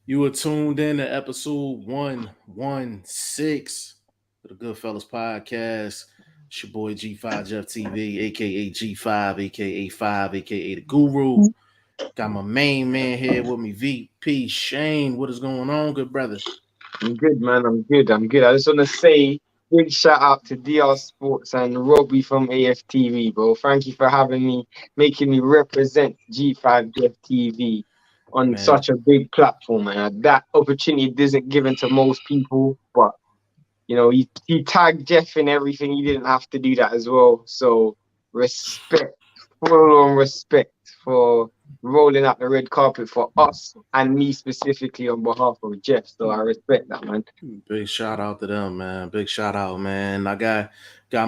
You were tuned in to episode 116 of the Goodfellas podcast. It's your boy G5 Jeff TV, aka G5, aka 5, aka the Guru. Got my main man here with me, VP Shane. What is going on, good brother? I'm good, man. I'm good. I just want to say big shout out to DR Sports and Robbie from AFTV, bro. Thank you for having me, making me represent G5 TV on Man, such a big platform, man. That opportunity isn't given to most people, but he tagged Jeff in everything. He didn't have to do that as well. So respect, full on respect for rolling out the red carpet for us and me specifically on behalf of Jeff. So I respect that, man. big shout out to them, man. Big shout out, man. I got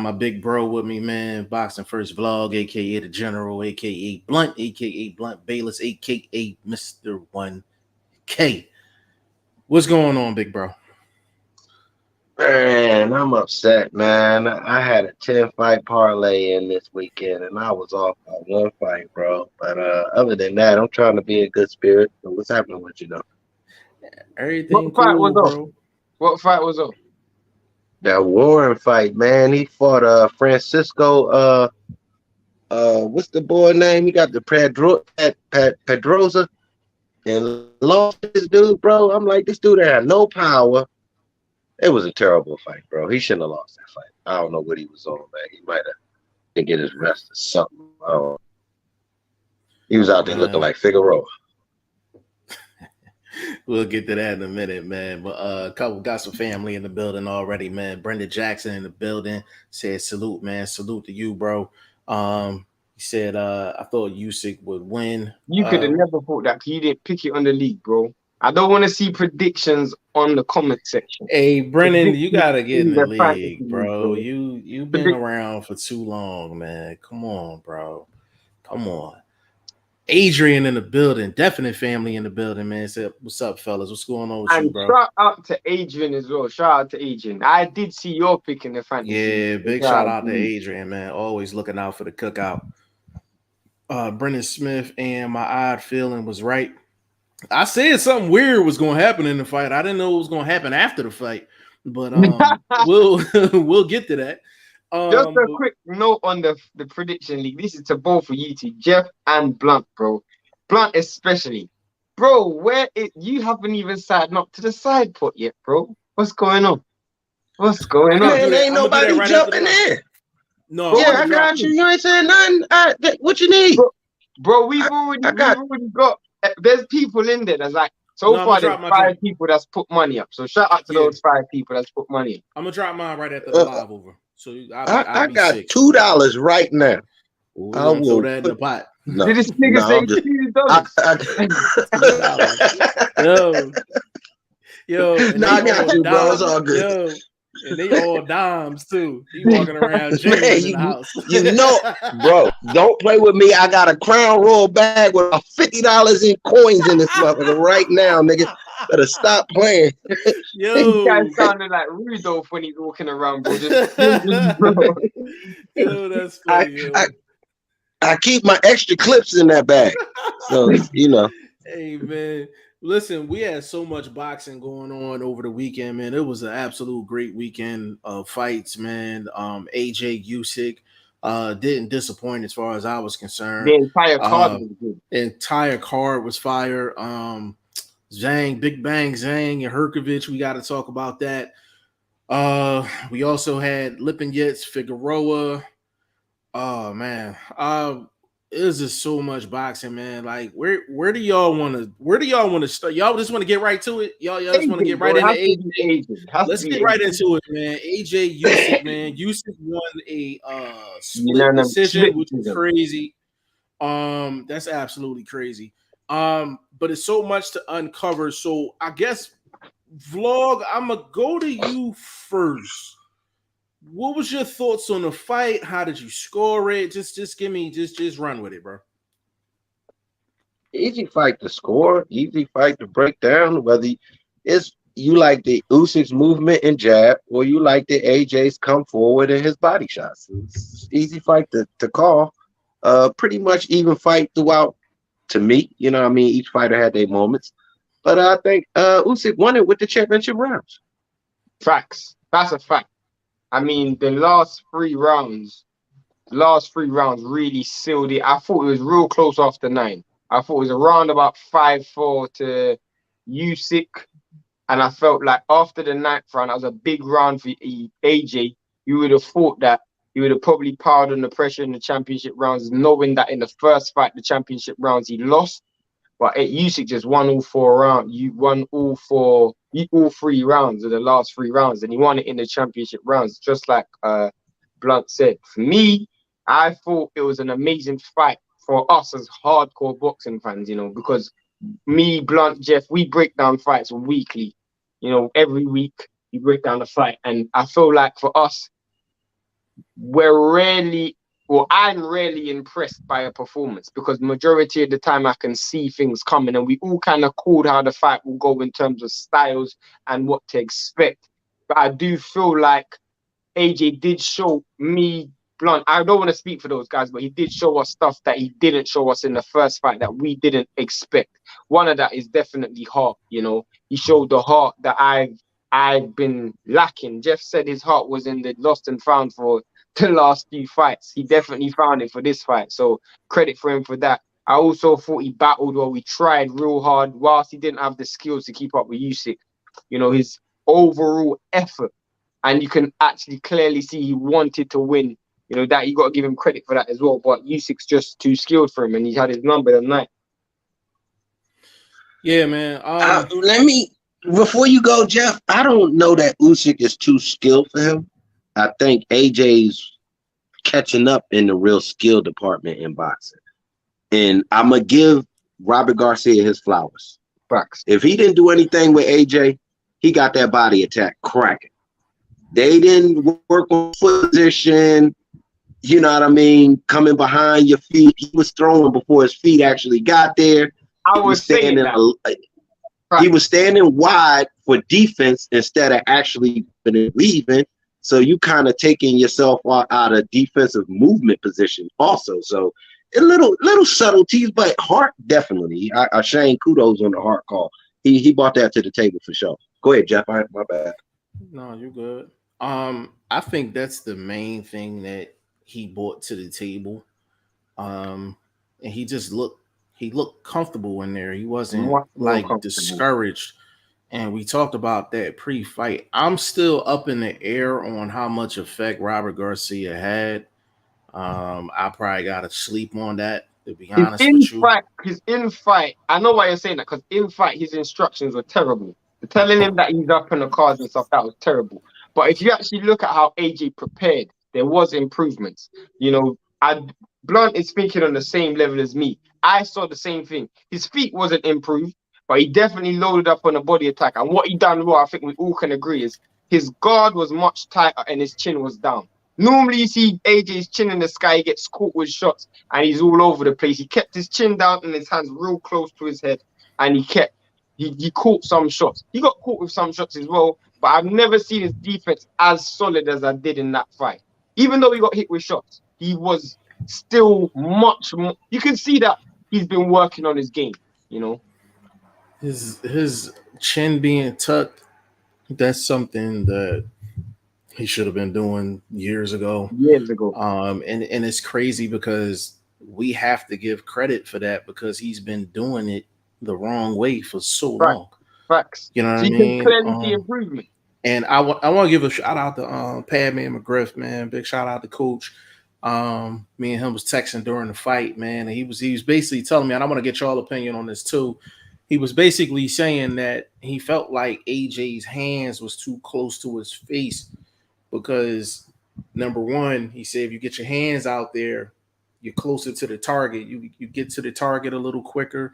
my big bro with me, man. Boxing First Vlog, aka the General, aka Blunt, aka Blunt Bayless, aka Mr. 1K. What's going on, big bro? Man, I'm upset, man. I had a 10-fight parlay in this weekend, and I was off by one fight, bro. But other than that, I'm trying to be in good spirit. So what's happening with you, though? Everything What fight cool, was up? bro. What fight was up? That Warren fight, man. He fought Francisco. What's the boy name? He got the Pedroza, and lost this dude, bro. I'm like, this dude had no power. It was a terrible fight, bro. He shouldn't have lost that fight. I don't know what he was on, man. He might have been getting his rest or something. I don't know. He was out there looking like Figueroa. We'll get to that in a minute, man. But couple got some family in the building already, man. Brenda Jackson in the building said salute, man. Salute to you, bro. He said I thought Usyk would win. You could have never thought that. You didn't pick it on the league, bro. I don't want to see predictions on the comment section. Hey, Brennan, you gotta get in the league, bro. You've been around for too long, man. Come on, bro. Come on. Adrian in the building, definite family in the building, man. Said, what's up, fellas? What's going on with you, bro? Shout out to Adrian as well. Shout out to Adrian. I did see your pick in the fantasy. Yeah, big shout out to Adrian, man. Always looking out for the cookout. Brendan Smith and my odd feeling was right. I said something weird was going to happen in the fight. I didn't know it was going to happen after the fight, but we'll get to that. Just a quick note on the prediction league. This is to both of you two, Jeff and Blunt, bro. Blunt especially, bro. You haven't even signed up to the side pot yet, bro. What's going on? What's going on? Man, ain't nobody jumping in. No, yeah, I got you. You ain't saying nothing. What you need, bro? We've already got. There's people in there that's like, far there's 5 people that's put money up. So shout out to those 5 people that's put money up. I'm gonna drop mine right after the live over. So I got $2 right now. Ooh, I will throw that in the pot. No, did this nigga say $2? Yo, I got you, bro. It's all good. Yo, and they all dimes too. He walking around jamming in the house. You know, bro, don't play with me. I got a Crown Royal bag with $50 in coins in this motherfucker right now, nigga. Better stop playing. Yo, this guy sounded like Rudolph when he's walking around, bro. Yo, that's funny. I keep my extra clips in that bag, so you know. Hey man. Listen, we had so much boxing going on over the weekend, man. It was an absolute great weekend of fights, man. AJ Usyk didn't disappoint as far as I was concerned. The entire card was good. The entire card was fire. Zhang, Big Bang Zhang and Hrgovic, we got to talk about that. We also had Lipinets, Figueroa. Oh man. It's just so much boxing, man. Like, where do y'all want to start? Y'all just want to get right to it? Y'all just want to get right into AJ? Let's get right into it, man. AJ Usyk, man. Usyk won a split decision, which is crazy. That's absolutely crazy. But it's so much to uncover. So I guess, Vlog, I'm gonna go to you first. What was your thoughts on the fight? How did you score it? Just give me, just run with it, bro. Easy fight to score, easy fight to break down. Whether you like the Usyk's movement and jab, or you like the AJ's come forward and his body shots. It's easy fight to call. Pretty much even fight throughout to me. You know what I mean? Each fighter had their moments. But I think Usyk won it with the championship rounds. Facts. That's a fact. I mean, the last three rounds really sealed it. I thought it was real close after 9. I thought it was around about 5-4 to Usyk. And I felt like after the 9th round, that was a big round for AJ. You would have thought that he would have probably piled on the pressure in the championship rounds, knowing that in the first fight, the championship rounds, he lost. But Usyk just won all 4 rounds. You won all 3 rounds of the last 3 rounds, and he won it in the championship rounds, just like Blunt said. For me, I thought it was an amazing fight for us as hardcore boxing fans, you know, because me, Blunt, Jeff, we break down fights weekly. You know, every week we break down the fight. And I feel like for us, I'm rarely impressed by a performance, because majority of the time I can see things coming, and we all kind of called how the fight will go in terms of styles and what to expect. But I do feel like AJ did show me, Blunt, I don't want to speak for those guys, but he did show us stuff that he didn't show us in the first fight that we didn't expect. One of that is definitely heart. You know, he showed the heart that I've been lacking. Jeff said his heart was in the lost and found for the last few fights. He definitely found it for this fight, so credit for him for that. I also thought he battled well. We tried real hard, whilst he didn't have the skills to keep up with Usyk. You know, his overall effort, and you can actually clearly see he wanted to win. You know, that you got to give him credit for that as well. But Usyk's just too skilled for him, and he had his number that night. Yeah, man. Let me, before you go, Jeff, I don't know that Usyk is too skilled for him. I think AJ's catching up in the real skill department in boxing. And I'm going to give Robert Garcia his flowers. Facts. If he didn't do anything with AJ, he got that body attack cracking. They didn't work on foot position, you know what I mean, coming behind your feet. He was throwing before his feet actually got there. I was saying that. He was standing wide for defense instead of actually leaving. So you kind of taking yourself out of defensive movement position also. So a little subtleties, but Hart definitely. Shane, kudos on the Hart call. He brought that to the table for sure. Go ahead, Jeff. My bad. No, you're good. I think that's the main thing that he brought to the table. And he just looked comfortable in there. He wasn't like discouraged. And we talked about that pre-fight. I'm still up in the air on how much effect Robert Garcia had. I probably got to sleep on that, to be honest with you. His in-fight, I know why you're saying that, because in-fight, his instructions were terrible. Telling him that he's up in the cards and stuff, that was terrible. But if you actually look at how AJ prepared, there was improvements. You know, Blunt is thinking on the same level as me. I saw the same thing. His feet wasn't improved, but he definitely loaded up on a body attack. And what he done well, I think we all can agree, is his guard was much tighter and his chin was down. Normally you see AJ's chin in the sky, he gets caught with shots and he's all over the place. He kept his chin down and his hands real close to his head, and he caught some shots. He got caught with some shots as well, but I've never seen his defense as solid as I did in that fight. Even though he got hit with shots, he was still much more. You can see that he's been working on his game, you know. His chin being tucked, that's something that he should have been doing years ago. And it's crazy because we have to give credit for that, because he's been doing it the wrong way for so long. Facts. You know what I mean? You can clearly see improvement. And I want to give a shout out to Padman McGriff, man. Big shout out to Coach. Me and him was texting during the fight, man, and he was basically telling me, and I want to get y'all opinion on this too. He was basically saying that he felt like AJ's hands was too close to his face, because number one, he said if you get your hands out there, you're closer to the target. You get to the target a little quicker,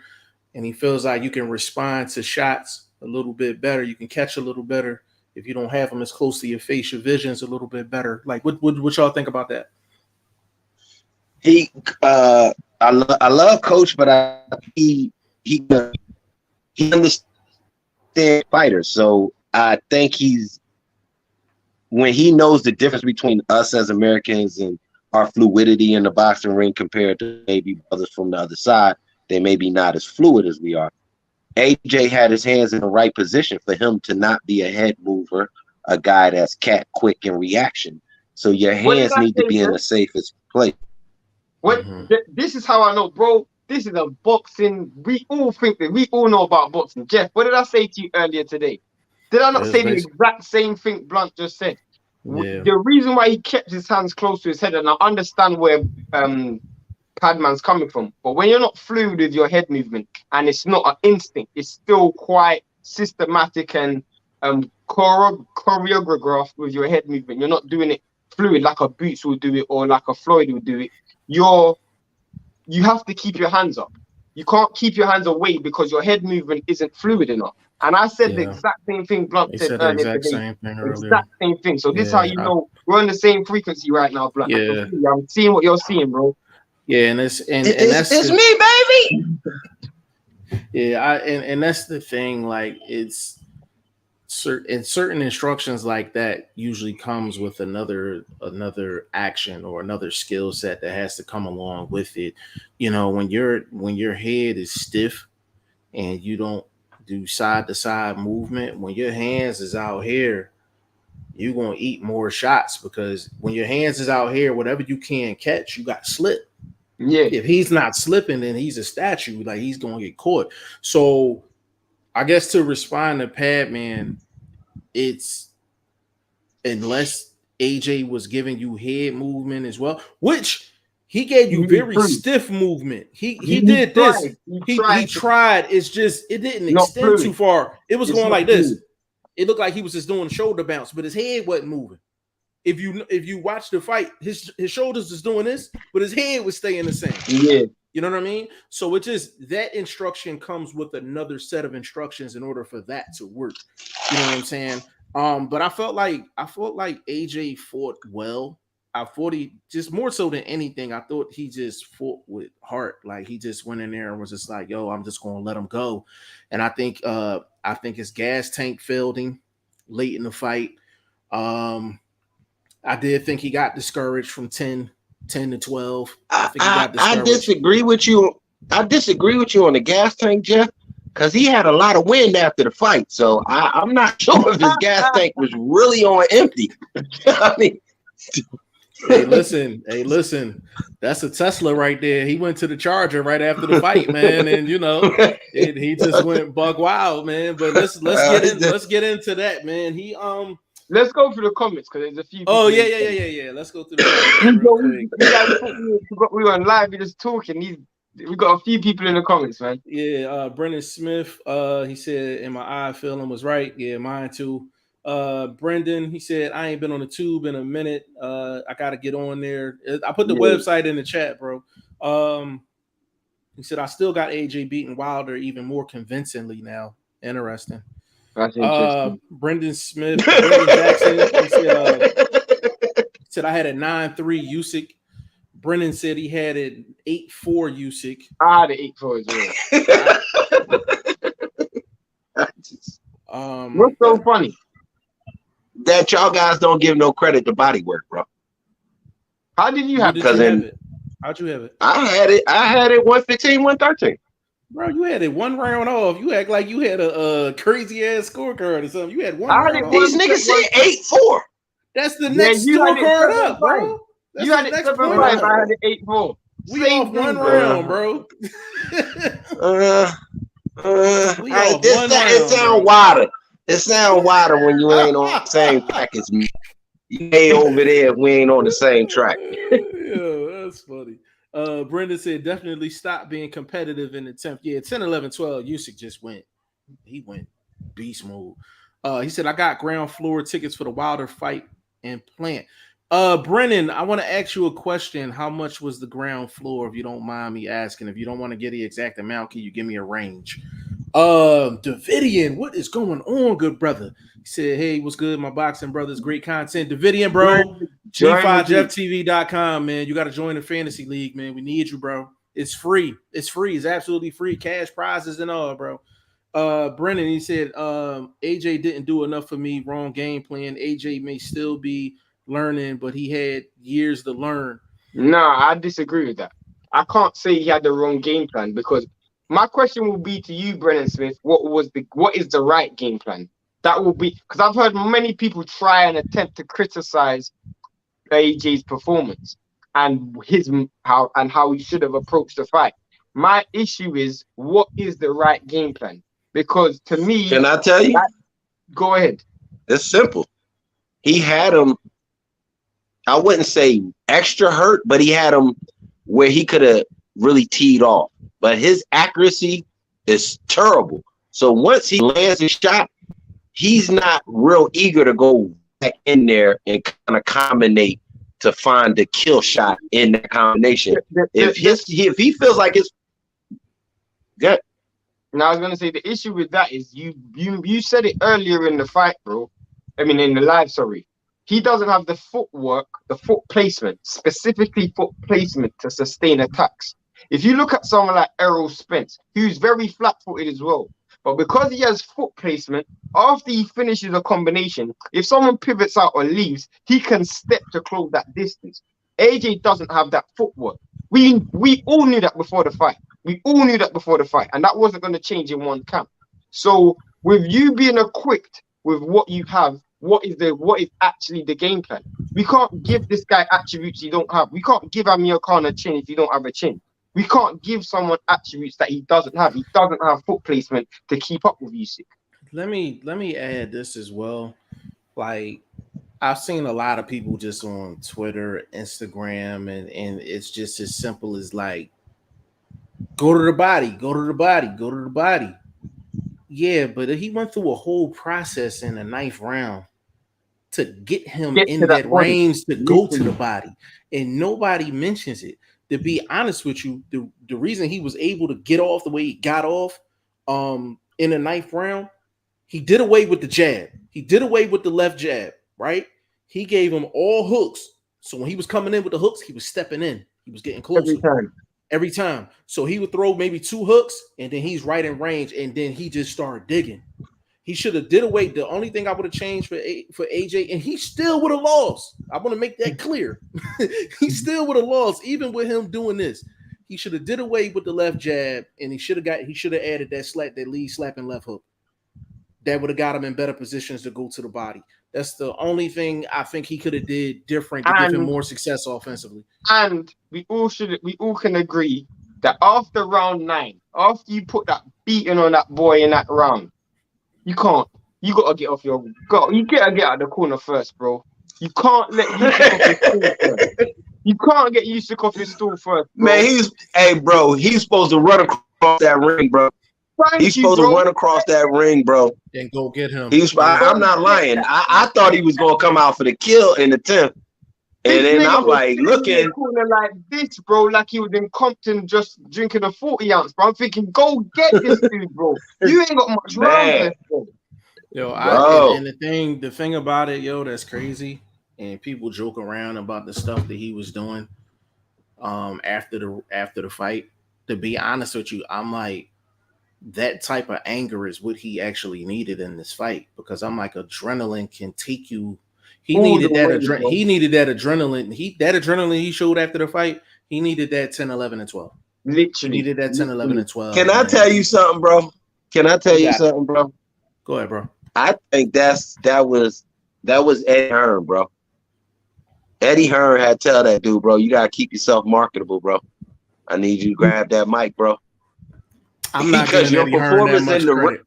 and he feels like you can respond to shots a little bit better. You can catch a little better if you don't have them as close to your face. Your vision's a little bit better. Like, what y'all think about that? I love Coach, but he understands fighters. So I think when he knows the difference between us as Americans and our fluidity in the boxing ring compared to maybe others from the other side, they may be not as fluid as we are. AJ had his hands in the right position for him to not be a head mover, a guy that's cat quick in reaction. So your What did hands I need to say, be in Jeff? the safest place. This is how I know, bro. This is a boxing. We all think that we all know about boxing. Jeff, what did I say to you earlier today? Did I not say the exact same thing Blunt just said? Yeah. The reason why he kept his hands close to his head, and I understand where Padman's coming from, but when you're not fluid with your head movement and it's not an instinct, it's still quite systematic and choreographed with your head movement. You're not doing it fluid like a Boots will do it or like a Floyd will do it. You have to keep your hands up. You can't keep your hands away because your head movement isn't fluid enough. And I said the exact same thing Blunt said earlier today. Exact same thing. So this is how you know we're on the same frequency right now, Blunt. Yeah. I'm seeing what you're seeing, bro. Yeah, and that's me, baby. Yeah, and that's the thing. Like, it's certain instructions like that usually comes with another action or another skill set that has to come along with it. You know, when your head is stiff and you don't do side to side movement, when your hands is out here, you're gonna eat more shots, because when your hands is out here, whatever you can catch, you got slip. Yeah. If he's not slipping, then he's a statue. Like, he's gonna get caught. So I guess to respond to Padman, it's unless AJ was giving you head movement as well, which he gave you very stiff movement. He did this. He tried. It's just it didn't extend too far. It was going like this. It looked like he was just doing a shoulder bounce, but his head wasn't moving. If you watch the fight, his shoulders was doing this, but his head was staying the same. Yeah. You know what I mean? So it just, that instruction comes with another set of instructions in order for that to work. You know what I'm saying? But I felt like AJ fought well. I thought he just, more so than anything, I thought he just fought with heart. Like, he just went in there and was just like, yo, I'm just gonna let him go. And I think his gas tank failed him late in the fight. I did think he got discouraged from 10 to 12. I disagree with you. I disagree with you on the gas tank, Jeff, because he had a lot of wind after the fight. So I'm not sure if his gas tank was really on empty. I mean, hey, listen. That's a Tesla right there. He went to the charger right after the fight, man, and you know, he just went bug wild, man. But let's get into that, man. Let's go through the comments because there's a few. Oh yeah. Let's go through the comments. We were on live. We're just talking. We got a few people in the comments, man. Yeah, Brendan Smith. He said, "And my eye feeling was right." Yeah, mine too. Brendan, he said, "I ain't been on the tube in a minute. I gotta get on there." I put the website in the chat, bro. He said, "I still got AJ beating Wilder even more convincingly now." Interesting. That's interesting. Brendan Smith, Brendan Jackson, he said I had a 9-3 Usyk. Brendan said he had an 8-4 Usyk. I had an 8-4 as well. What's so funny? That y'all guys don't give no credit to body work, bro. How did you have it? How'd you have it? I had it 115, 113. Bro, you had it one round off. You act like you had a crazy ass scorecard or something. You had one round off. These niggas say 8-4. That's the next scorecard up, bro. You had it 7-5. I had it 8-4. We off one round, bro. It sound wider. It sound wider when you ain't on the same track as me. You ain't over there if we ain't on the same track. Yeah, that's funny. Brendan said, definitely stop being competitive in the 10th. Yeah, 10, 11, 12. Usyk just went beast mode. He said, I got ground floor tickets for the Wilder fight and Plant. Brennan, I want to ask you a question. How much was the ground floor, if you don't mind me asking? If you don't want to get the exact amount, can you give me a range? Davidian, what is going on, good brother? He said, hey, what's good, my boxing brothers? Great content. Davidian, bro. G5JeffTV.com, man. You got to join the fantasy league, man. We need you, bro. It's free. It's absolutely free. Cash prizes and all, bro. Brennan, he said, AJ didn't do enough for me. Wrong game plan. AJ may still be learning, but he had years to learn. No, I disagree with that. I can't say he had the wrong game plan because My question will be to you, Brennan Smith. What is the right game plan? That will be, because I've heard many people try and attempt to criticize AJ's performance and how he should have approached the fight. My issue is, what is the right game plan? Because to me, Can I tell you? Go ahead. It's simple. He had him, I wouldn't say extra hurt, but he had him where he could have really teed off. But his accuracy is terrible. So once he lands a shot, he's not real eager to go back in there and kind of combinate to find the kill shot in that combination. If he feels like it's good. Now I was gonna say the issue with that is you said it earlier in the fight, bro. I mean in the live, sorry. He doesn't have the footwork, the foot placement, specifically foot placement to sustain attacks. If you look at someone like Errol Spence, who's very flat-footed as well, but because he has foot placement, after he finishes a combination, if someone pivots out or leaves, he can step to close that distance. AJ doesn't have that footwork. We all knew that before the fight. We all knew that before the fight, and that wasn't going to change in one camp. So with you being equipped with what you have, what is actually the game plan? We can't give this guy attributes you don't have. We can't give Amir Khan a chin if you don't have a chin. We can't give someone attributes that he doesn't have. He doesn't have foot placement to keep up with Usyk. Let me add this as well. Like, I've seen a lot of people just on Twitter, Instagram, and it's just as simple as like, go to the body, go to the body, go to the body. Yeah, but he went through a whole process in the 9th round to get him in that range to go to the body, and nobody mentions it. To be honest with you, the reason he was able to get off the way he got off in the 9th round, he did away with the jab. He did away with the left jab, right? He gave him all hooks. So when he was coming in with the hooks, he was stepping in. He was getting closer. Every time. So he would throw maybe 2 hooks, and then he's right in range, and then he just started digging. He should have did away. The only thing I would have changed for AJ, and he still would have lost. I want to make that clear. He still would have lost, even with him doing this. He should have did away with the left jab, and he should have added that lead slapping left hook. That would have got him in better positions to go to the body. That's the only thing I think he could have did different to give him more success offensively. And we all can agree that after round 9, after you put that beating on that boy in that round, you gotta get off you gotta get out of the corner first, bro. You can't let Usyk off his stool first. You can't get Usyk off his stool first, bro. Man, he's supposed to run across that ring, bro. He's supposed to run across that ring, bro. And go get him. I'm not lying. I thought he was gonna come out for the kill in the 10th. And then I'm like looking like this, bro, like he was in Compton just drinking a 40 ounce, bro. I'm thinking, go get this dude, bro. You ain't got much round left, bro. Yo, and the thing about it, yo, that's crazy. And people joke around about the stuff that he was doing after the fight. To be honest with you, I'm like, that type of anger is what he actually needed in this fight, because I'm like, adrenaline can take you. He needed that adrenaline. That adrenaline he showed after the fight. He needed that 10, 11, and 12. Literally, he needed that 10, 11, and 12. Can I tell you something, bro? Go ahead, bro. I think that was Eddie Hearn, bro. Eddie Hearn had to tell that dude, bro, you gotta keep yourself marketable, bro. I need you to grab that mic, bro. I'm not giving Eddie Hearn that much credit.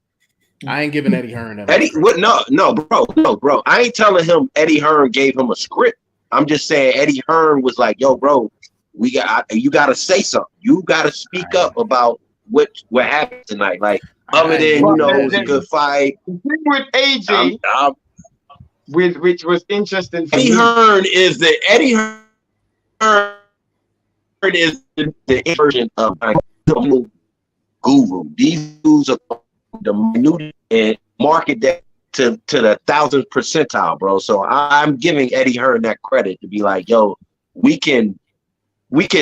I ain't giving Eddie Hearn that much credit. No, bro. I ain't telling him Eddie Hearn gave him a script. I'm just saying Eddie Hearn was like, yo, bro, you gotta say something. You gotta speak up about what happened tonight. Like, other than, it was a good fight. The thing with AJ, which was interesting for Eddie Hearn is the version of the guru. These dudes are the minute and market that to the 1000th percentile, bro. So I'm giving Eddie Hearn that credit to be like, yo, we can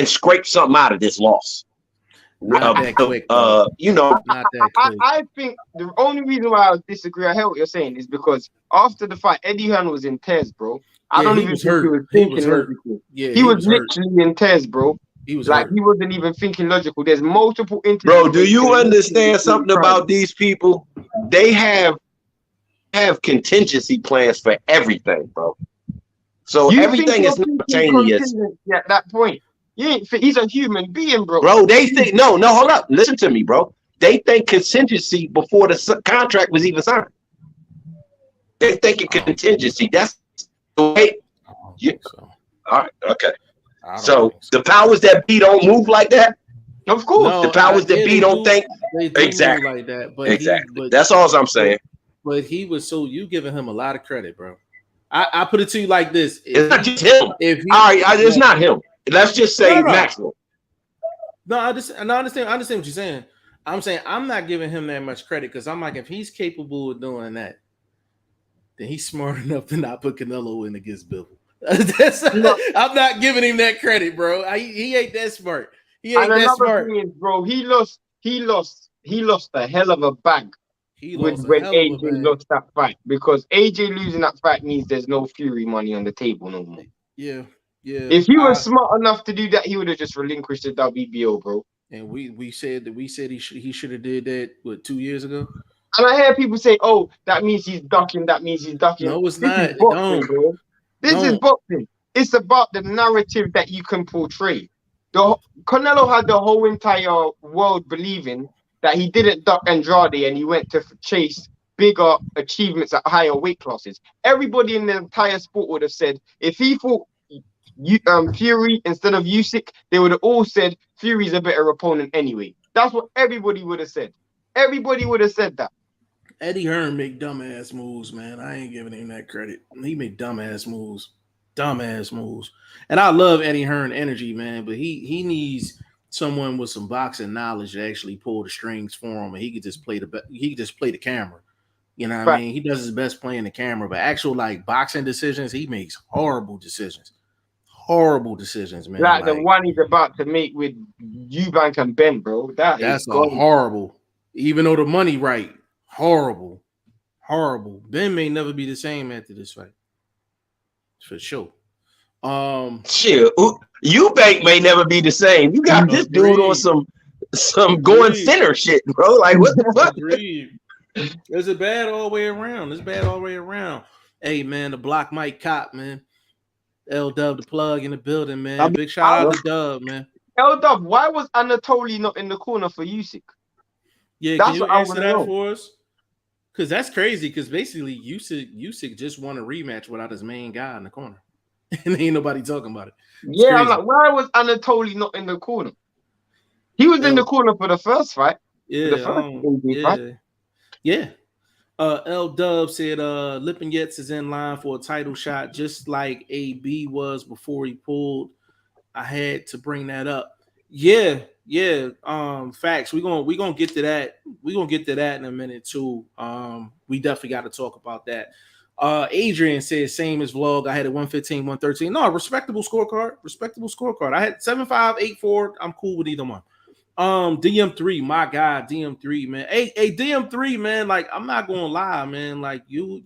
scrape something out of this loss. Not that quick. Not that quick. I think the only reason why I disagree, I hear what you're saying, is because after the fight, Eddie Hearn was in tears, bro. I don't even think he was thinking. Yeah, he was literally in tears, bro. He was Like hurt. he wasn't even thinking logical. There's multiple interviews. Bro, do you understand something about these people? They have contingency plans for everything, bro. So You think everything you're is thinking spontaneous. contingency at that point? You ain't. He's a human being, bro. Bro, they think no, hold up. Listen to me, bro. They think contingency before the contract was even signed. They think it contingency. That's the way. I don't Yeah. think so. All right, okay. I don't So think so. the powers that be don't move like that. Of course. The powers that be don't think. They do Exactly. move like that, but Exactly. That's all I'm saying. But he was so you giving him a lot of credit, bro. I put it to you like this: It's not just him. It's not him. Let's just say Maxwell. No, I understand what you're saying. I'm saying I'm not giving him that much credit because I'm like, if he's capable of doing that, then he's smart enough to not put Canelo in against Bivol. I'm not giving him that credit, bro. He ain't that smart. He ain't that smart. Thing is, bro, he lost a hell of a bag when AJ lost that fight, because AJ losing that fight means there's no Fury money on the table no more. Yeah. If he was smart enough to do that, he would have just relinquished the WBO, bro. And we said he should have did that 2 years ago. And I hear people say, "Oh, that means he's ducking. That means he's ducking." No, it's this not. Is boxing, bro. This is boxing. It's about the narrative that you can portray. Canelo had the whole entire world believing that he didn't duck Andrade and he went to chase bigger achievements at higher weight classes. Everybody in the entire sport would have said, if he fought Fury instead of Usyk, they would have all said Fury's a better opponent anyway. That's what everybody would have said. Everybody would have said that. Eddie Hearn make dumbass moves, man. I ain't giving him that credit. He make dumbass moves. And I love Eddie Hearn energy, man, but he needs someone with some boxing knowledge to actually pull the strings for him, and he could just play the camera. You know what I mean? He does his best playing the camera, but actual like boxing decisions, he makes horrible decisions, man. Like the one he's about to make with Eubank and Ben, bro. That's horrible. Even though the money right, horrible. Ben may never be the same after this fight. For sure. Shit, Eubank may never be the same. You got this dude on some going thinner shit, bro. Like what the fuck? It's bad all the way around. Hey man, the Block Mike Cop, man. L-Dub the plug in the building, man. Big shout out to Dub, man. L-Dub, why was Anatoly not in the corner for Usyk? Yeah, that's can you answer that for us? Because that's crazy. Because basically, Usyk just won a rematch without his main guy in the corner, and ain't nobody talking about it. It's crazy. I'm like, why was Anatoly not in the corner? He was in the corner for the first fight. Yeah. L-Dub said Lipinets is in line for a title shot, just like AB was before he pulled. I had to bring that up. Yeah. Facts. We're gonna get to that. We're gonna get to that in a minute too. We definitely got to talk about that. Adrian says same as vlog. I had a 115, 113. No, respectable scorecard. I had 7-5, 8-4. I'm cool with either one. DM3, my God, DM3, man. Hey, DM3, man. Like, I'm not gonna lie, man. Like, you're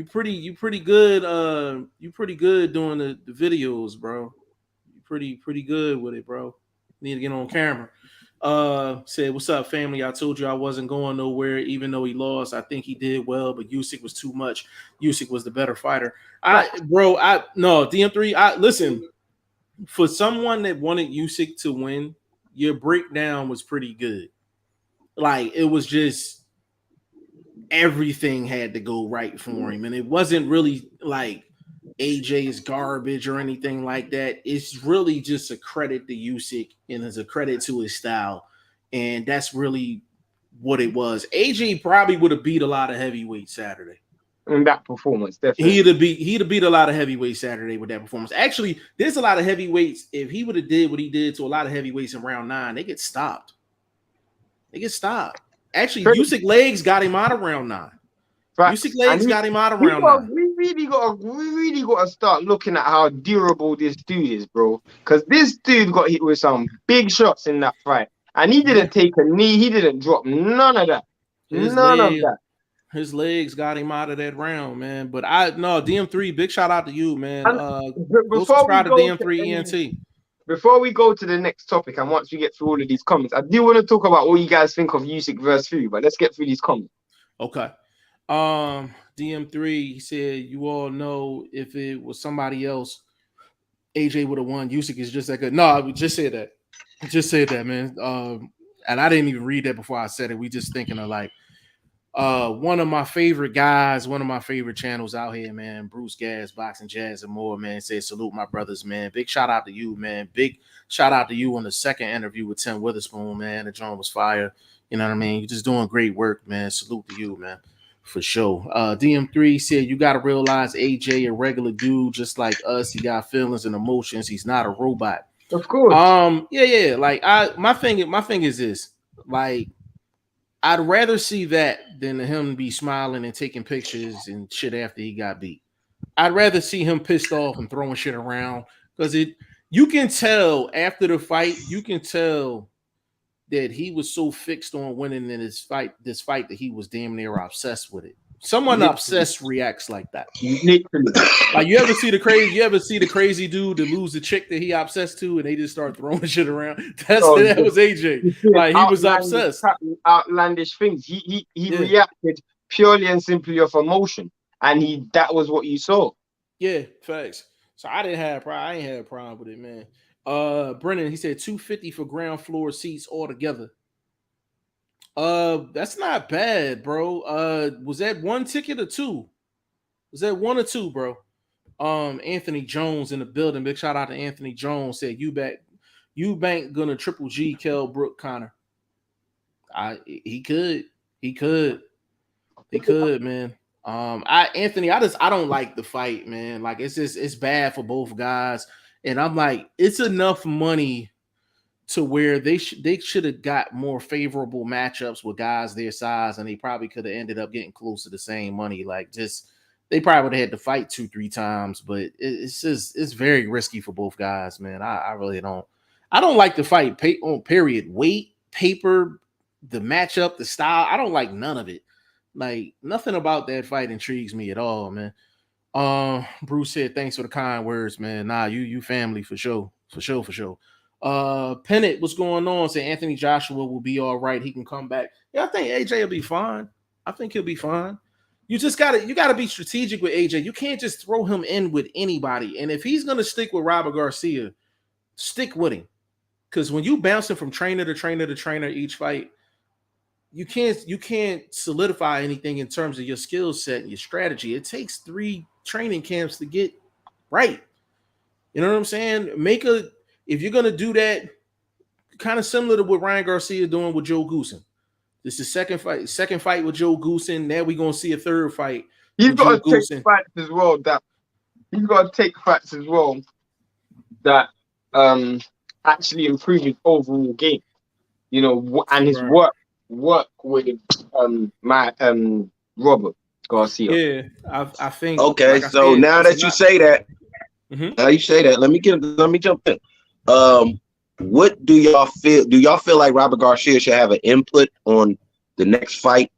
pretty good. You pretty good doing the videos, bro. You pretty good with it, bro. Need to get on camera. Said, what's up, family? I told you I wasn't going nowhere, even though he lost. I think he did well, but Usyk was too much. Usyk was the better fighter. DM3. Listen. For someone that wanted Usyk to win, your breakdown was pretty good. Like, it was just everything had to go right for him. And it wasn't really like AJ's garbage or anything like that. It's really just a credit to Usyk and it's a credit to his style. And that's really what it was. AJ probably would have beat a lot of heavyweights Saturday. In that performance, definitely. He'd have beat a lot of heavyweights Saturday with that performance. Actually, there's a lot of heavyweights. If he would have did what he did to a lot of heavyweights in round 9, they get stopped. Actually, Usyk legs got him out of round 9. Usyk legs got him out of round 9. We really got to start looking at how durable this dude is, bro. Because this dude got hit with some big shots in that fight, and he didn't take a knee. He didn't drop none of that. None of that. His legs got him out of that round, man. But DM3, big shout out to you, man. And Go before we subscribe to go to DM3 ENT. before we go to the next topic, and once we get through all of these comments, I do want to talk about what you guys think of Usyk versus Fury, but let's get through these comments. Okay. DM3, he said, you all know if it was somebody else, AJ would have won. Usyk is just that good. No, I just said that. Just said that, man. And I didn't even read that before I said it. We just thinking of like one of my favorite guys, one of my favorite channels out here, man. Bruce Gas, Boxing Jazz and more, man. Says salute my brothers, man. Big shout out to you, man. Big shout out to you on the second interview with Tim Witherspoon, man. The joint was fire. You know what I mean? You're just doing great work, man. Salute to you, man. For sure. DM3 said you gotta realize AJ a regular dude just like us. He got feelings and emotions. He's not a robot. Of course. Yeah. Like my thing is this. Like, I'd rather see that than him be smiling and taking pictures and shit after he got beat. I'd rather see him pissed off and throwing shit around because you can tell after the fight, you can tell that he was so fixed on winning in this fight that he was damn near obsessed with it. Someone obsessed reacts like that. Like you ever see the crazy dude that lose the chick that he obsessed to and they just start throwing shit around? That was AJ. Like he was obsessed. Outlandish things. He reacted purely and simply of emotion. And that was what you saw. Yeah, facts. So I ain't had a problem with it, man. Brennan, he said 250 for ground floor seats altogether. That's not bad, bro. Was that one ticket or two? Was that one or two, bro? Anthony Jones in the building. Big shout out to Anthony Jones. Said Eubank gonna triple G Kell Brook Connor. He could, man. I don't like the fight, man. Like it's bad for both guys. And I'm like, it's enough money to where they should have got more favorable matchups with guys their size, and they probably could have ended up getting close to the same money. Like, just they probably would have had to fight 2-3 times, but it's very risky for both guys, man. I really don't. I don't like the fight on period. Weight, paper, the matchup, the style. I don't like none of it. Like, nothing about that fight intrigues me at all, man. Bruce said, thanks for the kind words, man. Nah, you family for sure. Pennant, what's going on? Say Anthony Joshua will be all right. He can come back. Yeah, I think AJ will be fine. I think he'll be fine. You gotta be strategic with AJ. You can't just throw him in with anybody. And if he's gonna stick with Robert Garcia, stick with him. Because when you bouncing from trainer to trainer to trainer each fight, you can't solidify anything in terms of your skill set and your strategy. It takes 3 training camps to get right. You know what I'm saying? If you're gonna do that, kind of similar to what Ryan Garcia doing with Joe Goosen. This is second fight with Joe Goosen. Now we're gonna see a third fight. He's got to take fights as well. That actually improve his overall game. You know, and his work with Robert Garcia. Yeah, I think. Okay, like so said, now that you say that, let me jump in. What do y'all feel? Do y'all feel like Robert Garcia should have an input on the next fight?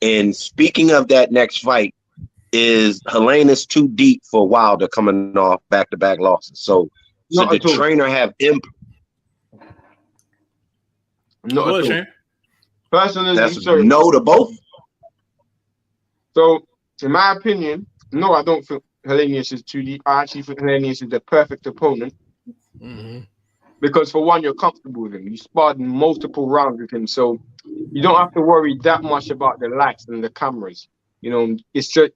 And speaking of that next fight, is Helenius too deep for Wilder coming off back-to-back losses? So should the trainer have input? Not at all. Personally, that's no to both. So, in my opinion, no, I don't think Helenius is too deep. I actually think Helenius is the perfect opponent. Mm-hmm. Because for one, you're comfortable with him. You sparred multiple rounds with him, so you don't have to worry that much about the lights and the cameras. You know, it's just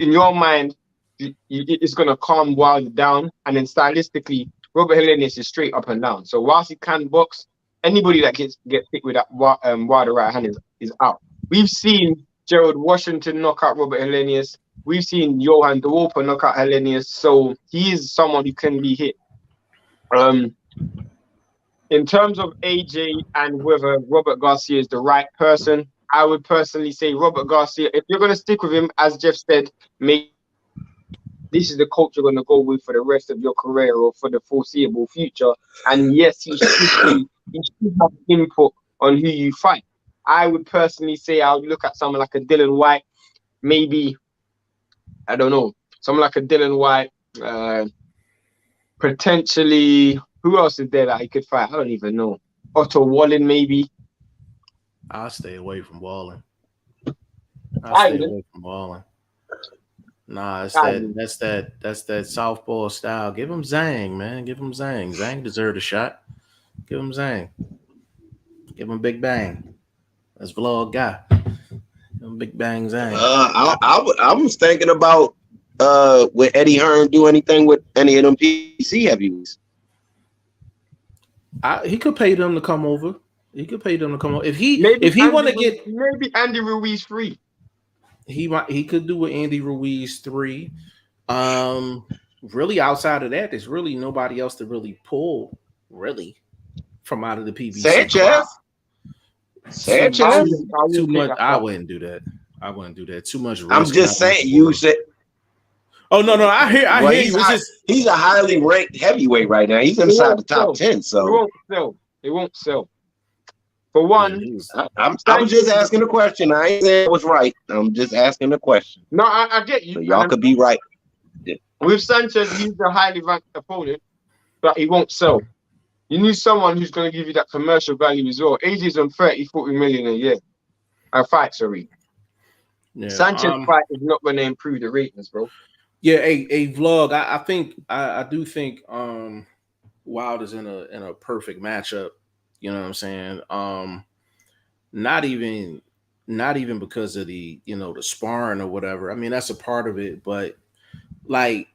in your mind, it's gonna calm Wilder down, and then stylistically, Robert Helenius is straight up and down. So whilst he can box, anybody that gets hit with that Wilder right hand is out. We've seen Gerald Washington knock out Robert Helenius. We've seen Johan De Wolper knock out Helenius. So he is someone who can be hit. In terms of AJ and whether Robert Garcia is the right person, I would personally say Robert Garcia, if you're going to stick with him, as Jeff said, maybe this is the coach you're going to go with for the rest of your career or for the foreseeable future. And yes, he should have input on who you fight. I would personally say I would look at someone like a Dylan White, maybe, I don't know, someone like a Dylan White, potentially, who else is there that he could fight? I don't even know. Otto Wallin, maybe. I'll stay away from Wallen. I'll stay away from Wallen. Nah, that's that southpaw style. Give him Zhang, man. Give him Zhang. Zhang deserved a shot. Give him Zhang. Give him Big Bang. That's vlog guy. Give him Big Bang Zhang. I was thinking about would Eddie Hearn do anything with any of them PC heavyweights? He could pay them to come over. He could pay them to come over. If he want to get maybe Andy Ruiz 3. He could do with Andy Ruiz 3. Really outside of that, there's really nobody else to really pull really from out of the PBC. Sanchez. Too much. I wouldn't do that. I wouldn't do that. Too much risk. I'm just saying. You said. Oh no! I hear you. He's a highly ranked heavyweight right now. He's inside the top 10. So it won't sell. For one, I was just asking a question. I ain't saying it was right. I'm just asking a question. No, I get you. So y'all could be right. With Sanchez, he's a highly ranked opponent, but he won't sell. You need someone who's going to give you that commercial value as well. AJ's on 30-40 million a year. Sorry. Yeah, Sanchez fight is not going to improve the ratings, bro. Yeah, a vlog. I do think Wilder's in a perfect matchup. You know what I'm saying? Not even because of the sparring or whatever. I mean, that's a part of it, but like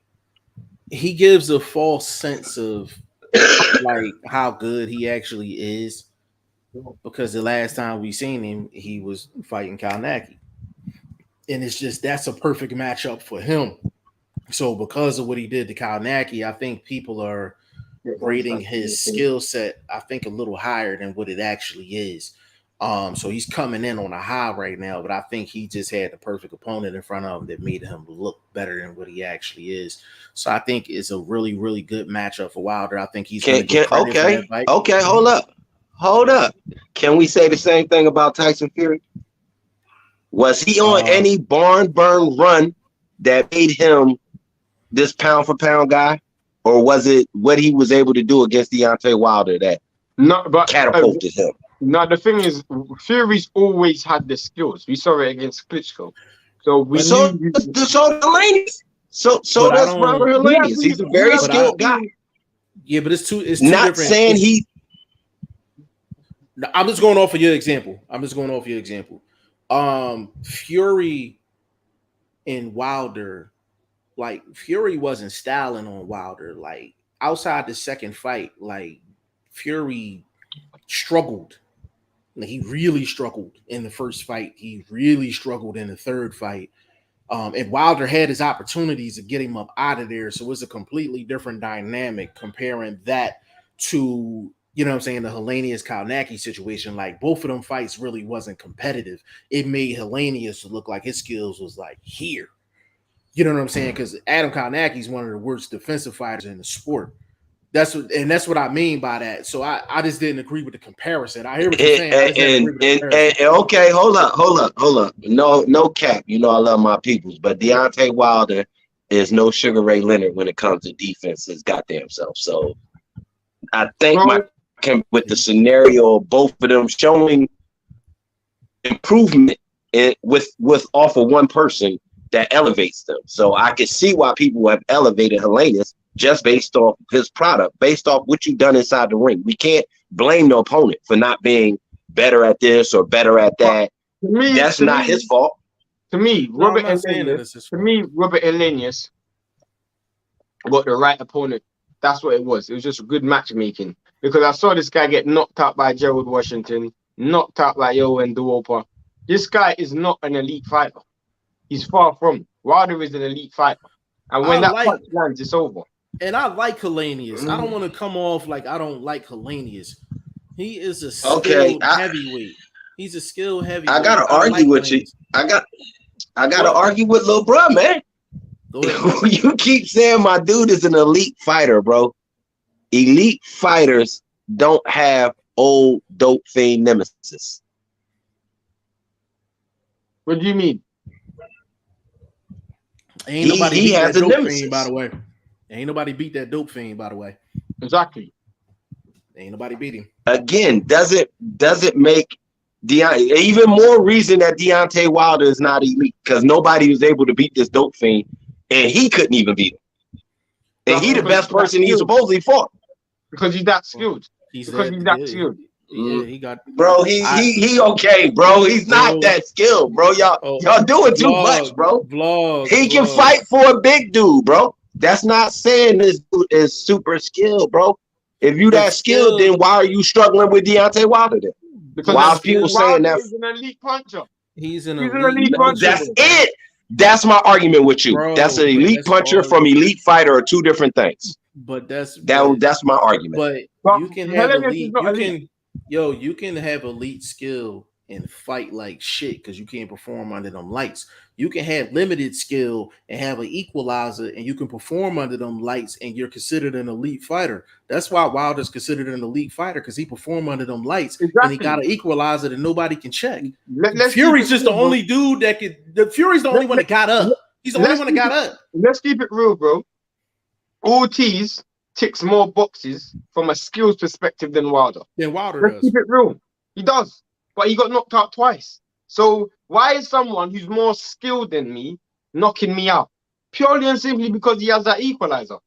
he gives a false sense of like how good he actually is, because the last time we seen him, he was fighting Kalnacki, and it's just that's a perfect matchup for him. So because of what he did to Kalnacki, I think people are rating his skill set, I think, a little higher than what it actually is. So he's coming in on a high right now, but I think he just had the perfect opponent in front of him that made him look better than what he actually is. So I think it's a really, really good matchup for Wilder. I think he's okay. Hold up. Can we say the same thing about Tyson Fury? Was he on any barn burn run that made him this pound for pound guy? Or was it what he was able to do against Deontay Wilder that catapulted him? No, the thing is, Fury's always had the skills. We saw it against Klitschko. So does Helenius. So does Robert Helenius. He's a very skilled guy. Yeah, but it's two not different. Saying he. I'm just going off of your example. Fury and Wilder. Like Fury wasn't styling on Wilder. Like outside the second fight, like Fury struggled. Like, he really struggled in the first fight. He really struggled in the third fight. And Wilder had his opportunities to get him up out of there. So it's a completely different dynamic comparing that to, the Helenius Kalnacki situation. Like both of them fights really wasn't competitive. It made Helenius look like his skills was like here. You know what I'm saying? Because Adam Kalnacki is one of the worst defensive fighters in the sport. That's what I mean by that. So I just didn't agree with the comparison. I hear what you're saying. Okay, hold up. No cap. I love my peoples, but Deontay Wilder is no Sugar Ray Leonard when it comes to defense his goddamn self. So I think with the scenario of both of them showing improvement with off of one person, that elevates them. So I can see why people have elevated Helenius just based off his product, based off what you've done inside the ring. We can't blame the opponent for not being better at this or better at that. That's not his fault. To me, Robert Helenius got the right opponent. That's what it was. It was just good matchmaking. Because I saw this guy get knocked out by Gerald Washington, knocked out by Yohan Duopa. This guy is not an elite fighter. He's far from. Wilder is an elite fighter. And when punch lands, it's over. And I like Helenius. I don't want to come off like I don't like Helenius. He is a skilled heavyweight. He's a skilled heavyweight. I gotta argue with you. I gotta argue with little bro, man. You keep saying my dude is an elite fighter, bro. Elite fighters don't have old dope fiend nemesis. What do you mean? Ain't nobody he beat has that a dope nemesis. fiend, by the way. Ain't nobody beat that dope fiend, by the way. Exactly. Ain't nobody beat him. Again, doesn't make even more reason that Deontay Wilder is not elite, because nobody was able to beat this dope fiend, and he couldn't even beat him. And he the best person he supposedly fought. Because he's that skilled. He's Because he's that skilled. Yeah, he got. Bro, he okay, bro. He's not that skilled, bro. Y'all doing too much, bro. He can fight for a big dude, bro. That's not saying this dude is super skilled, bro. If you that skilled, then why are you struggling with Deontay Wilder then? Because why are people saying that? He's an elite puncher. He's an elite puncher. That's it. That's my argument with you. Bro, that's an elite puncher from elite fighter are two different things. But that's my argument. But you can have elite. You can have elite skill and fight like shit because you can't perform under them lights. You can have limited skill and have an equalizer, and you can perform under them lights, and you're considered an elite fighter. That's why Wilder's considered an elite fighter, because he performed under them lights, and he got an equalizer that nobody can check. Fury's just the only dude that could. Fury's the only one that got up. He's the only one that got up. Let's keep it real, bro. Ortiz ticks more boxes from a skills perspective than Wilder. Let's keep it real. He does, but he got knocked out twice. So why is someone who's more skilled than me knocking me out? Purely and simply because he has that equalizer.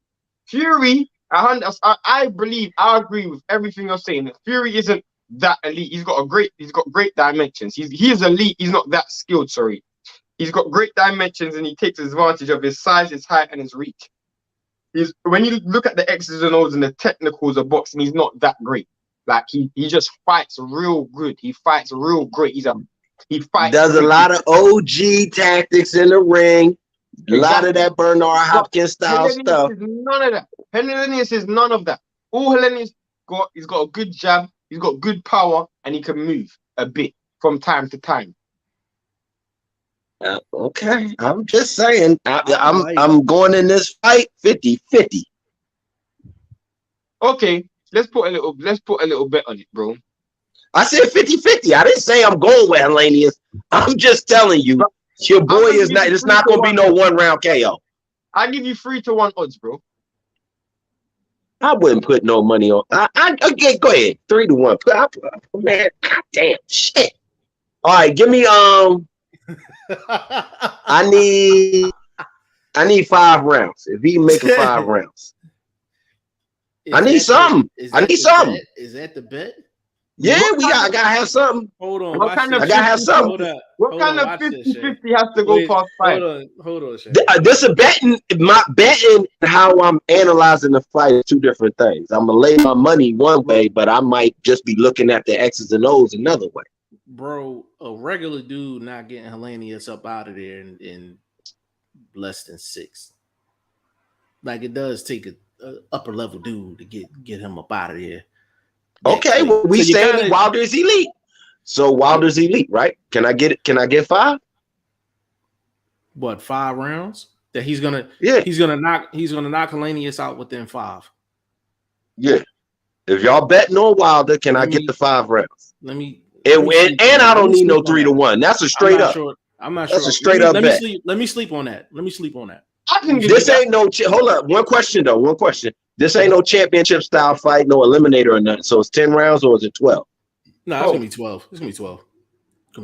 Fury, I agree with everything you're saying. That Fury isn't that elite. He's got great dimensions. He is elite. He's not that skilled. Sorry, he's got great dimensions, and he takes advantage of his size, his height, and his reach. When you look at the X's and O's and the technicals of boxing, he's not that great. Like he just fights real good. He fights real great. Does a lot of OG tactics in the ring. A lot of that Bernard Hopkins style stuff. None of that. Helenius is none of that. All Helenius got, he's got a good jab, he's got good power, and he can move a bit from time to time. Okay, I'm just saying. I'm going in this fight 50-50. Okay, let's put a little bet on it, bro. I said 50-50. I didn't say I'm going with Helenius. I'm just telling you, your boy is not. It's not going to be no 1-round KO. I give you 3-1 odds, bro. I wouldn't put no money on. Okay, go ahead. 3-1. Man, goddamn shit. All right, give me I need 5 rounds. If he make it 5 rounds, I need something. I need something. Is that the bet? Yeah, I gotta have something. Hold on. I gotta have something. What kind of 50-50 has to go past 5? Hold on. This a betting. My betting and how I'm analyzing the fight is two different things. I'm gonna lay my money one way, but I might just be looking at the X's and O's another way. Bro, a regular dude not getting Helenius up out of there in less than 6. Like, it does take a upper level dude to get him up out of there. Okay, well, we say Wilder's elite. So Wilder's elite, right? Can I get 5? What, 5 rounds? That he's gonna knock Helenius out within 5. Yeah. If y'all betting on Wilder, can I get the 5 rounds? And I don't need no 3-1. That's a straight up. I'm not sure. That's a straight up bet. Let me sleep on that. This ain't no. Hold up. One question though. One question. This ain't no championship style fight, no eliminator or nothing. So it's 10 rounds or is it 12? No, it's gonna be 12. It's gonna be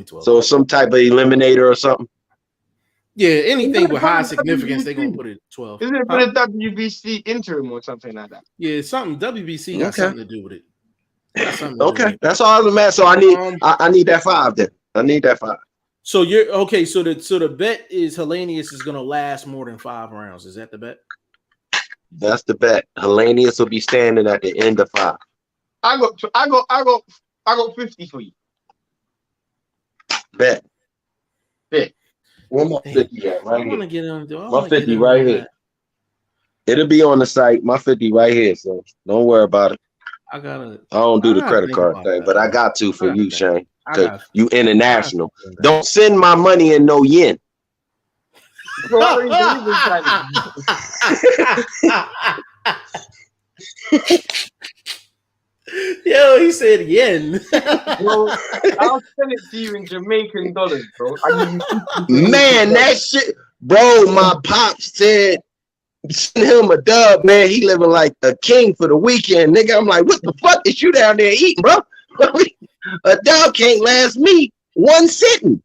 12. So some type of eliminator or something. Yeah, anything with high significance, they're gonna put it 12. Isn't it for the WBC interim or something like that? Yeah, something. WBC got something to do with it. Okay, that's all I'm at. So I need that 5 then. I need that 5. So you're okay. So the bet is Helenius is gonna last more than 5 rounds. Is that the bet? That's the bet. Helenius will be standing at the end of 5. I got 50 for you. Bet. Where my 50 at? Right here. My 50 right here. It'll be on the site. My 50 right here. So don't worry about it. I don't do the credit card thing, but I got to for you, Shane. Because you international. Don't send my money in no yen. Yo, he said yen. Bro, I'll send it to you in Jamaican dollars, bro. Man, that shit, Bro, my pops said send him a dub, man. He living like a king for the weekend, nigga. I'm like, what the fuck is you down there eating, bro? A dub can't last me one sitting.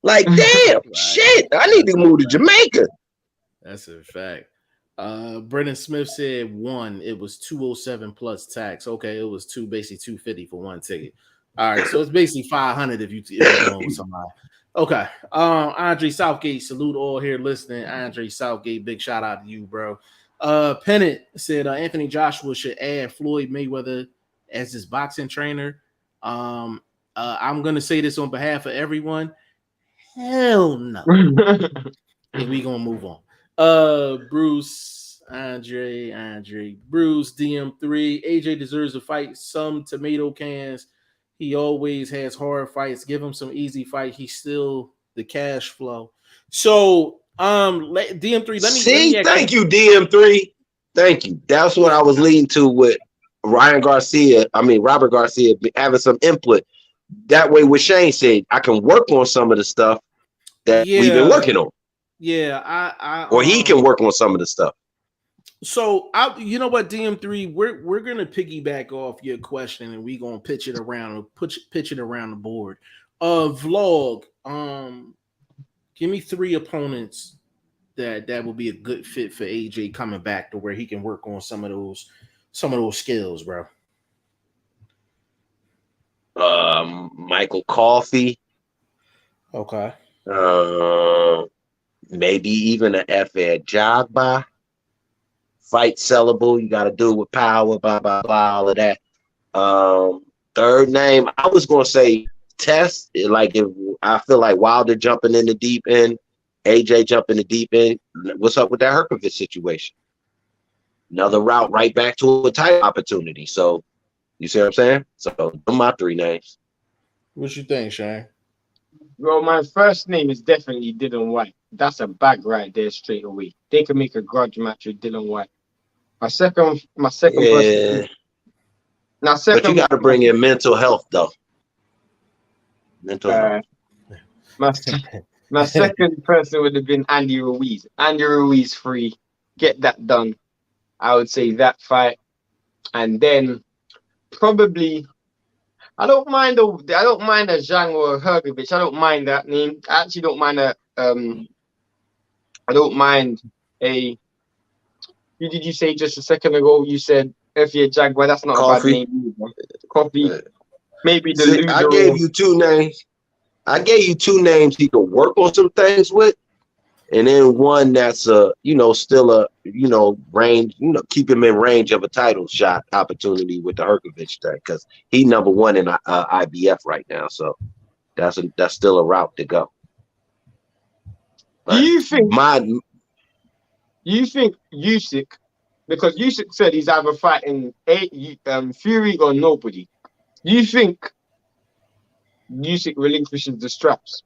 Like, damn, shit. I need to move to Jamaica. That's a fact. Brendan Smith said one. It was 207 plus tax. Okay, it was basically 250 for one ticket. All right, so it's basically 500 if you're going with somebody. Okay. Andre Southgate, salute all here listening. Andre Southgate, big shout out to you, bro. Pennant said Anthony Joshua should add Floyd Mayweather as his boxing trainer. I'm gonna say this on behalf of everyone. Hell no. And we gonna move on. Bruce, Andre, Bruce, DM3. AJ deserves to fight some tomato cans. He always has hard fights. Give him some easy fight. He's still the cash flow. So, DM3, let me thank you, DM3. Thank you. That's what I was leading to with Robert Garcia having some input. That way, what Shane said, I can work on some of the stuff that we've been working on. Yeah, or he can work on some of the stuff. So you know what, DM3, we're gonna piggyback off your question and we're gonna pitch it around the board. Vlog, give me 3 opponents that will be a good fit for AJ coming back to where he can work on some of those skills, bro. Michael Coffey. Okay. Maybe even an F.Ed Jagba. Fight sellable. You got to do it with power, blah, blah, blah, all of that. Third name, I was going to say Test. Like, if I feel like Wilder jumping in the deep end, AJ jumping the deep end. What's up with that Hrgovic situation? Another route right back to a title opportunity. So, you see what I'm saying? So, those are my 3 names. What you think, Shane? Well, my first name is definitely Dylan White. That's a bag right there straight away. They can make a grudge match with Dylan White. My second person. Now, but you got to bring in mental health, though. Mental health. My second person would have been Andy Ruiz. Andy Ruiz free. Get that done. I would say that fight. And then probably I don't mind a Zhang or a Hrgovic. I don't mind that name. I actually don't mind I don't mind a. Who did you say just a second ago? You said F.A. Jaguar. That's not a bad name either. Coffee. Maybe the loser. I gave you 2 names. I gave you 2 names he could work on some things with, and then one that's still a range, keep him in range of a title shot opportunity with the Hrgovic thing, because he's number 1 in IBF right now. So that's still a route to go. Do you think Usyk, because Usyk said he's either fighting Fury or nobody? Do you think Usyk relinquishes the straps?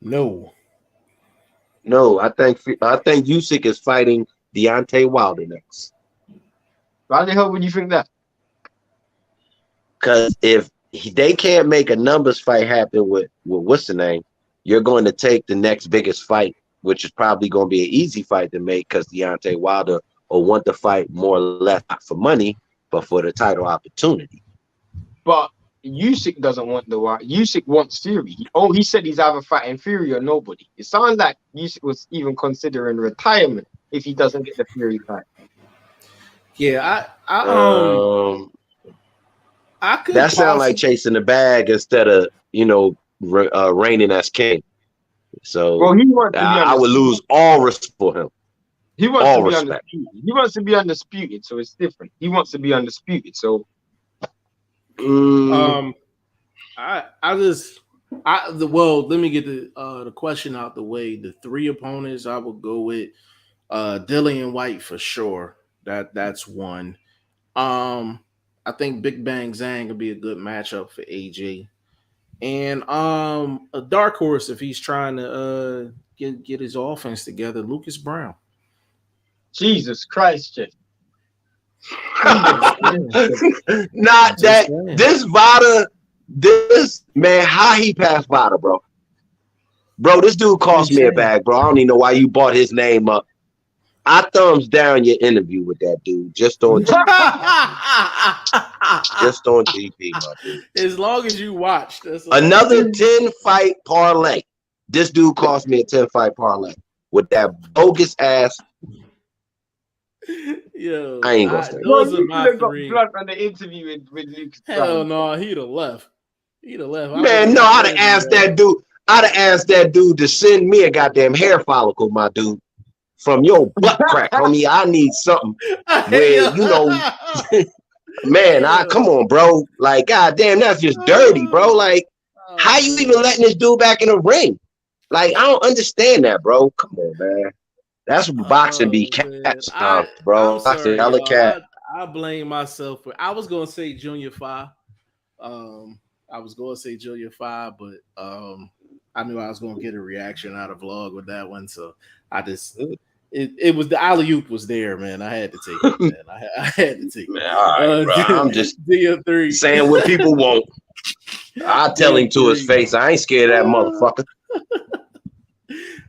No, I think Usyk is fighting Deontay Wilder next. Why the hell would you think that? Because if they can't make a numbers fight happen with what's the name, you're going to take the next biggest fight, which is probably going to be an easy fight to make, because Deontay Wilder will want to fight more or less not for money, but for the title opportunity. But Usyk doesn't want the war. Usyk wants Fury. He said he's either fighting Fury or nobody. It sounds like Usyk was even considering retirement if he doesn't get the Fury fight. Yeah, I could. That sounds like chasing the bag instead of reigning as king. So I would lose all respect for him. He wants to be undisputed. He wants to be undisputed, so it's different. He wants to be undisputed, so. Let me get the question out the way. The 3 opponents I would go with Dillian White for sure. That's one. I think Big Bang Zhang would be a good matchup for AJ. And a dark horse if he's trying to get his offense together, Lucas Brown. Jesus Christ, Jeff. Not that this Vada, this man, how he passed Vada, bro. Bro, this dude cost me a bag, bro. I don't even know why you brought his name up. I thumbs down your interview with that dude just on GP. Just on GP, my dude. As long as you watch. Another 10-fight parlay. This dude cost me a 10-fight parlay with that bogus ass. Yo, I ain't gonna say. Those are my three. Got on the interview with Lucas. Hell no, he'd have left. Man, no, I'd have asked that dude. I'd have asked that dude to send me a goddamn hair follicle, my dude, from your butt crack, homie. I need something where you know, man. Come on, bro. Like, goddamn, that's just dirty, bro. Like, how you even letting this dude back in the ring? Like, I don't understand that, bro. Come on, man. That's boxing be cat stuff, bro. I'm sorry, cat. I blame myself for. I was gonna say Junior 5. I was gonna say Junior 5, but I knew I was gonna get a reaction out of vlog with that one, so I just it was the alley-oop was there, man. I had to take it, man. I had to take it. Man, all right, bro. I'm just DM3 saying what people want. I'll tell him to his face. I ain't scared of that motherfucker.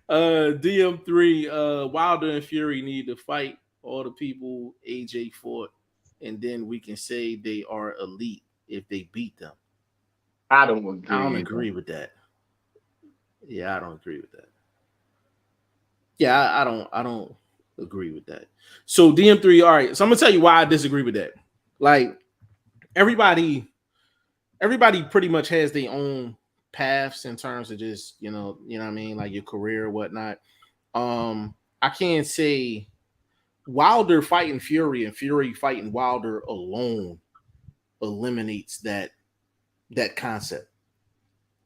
DM3, Wilder and Fury need to fight all the people AJ fought, and then we can say they are elite if they beat them. I don't agree with that. Yeah, I don't agree with that. Yeah, I don't agree with that. So DM3, all right. So I'm gonna tell you why I disagree with that. Like everybody pretty much has their own paths in terms of just, you know what I mean, like your career or whatnot. I can't say Wilder fighting Fury and Fury fighting Wilder alone eliminates that concept.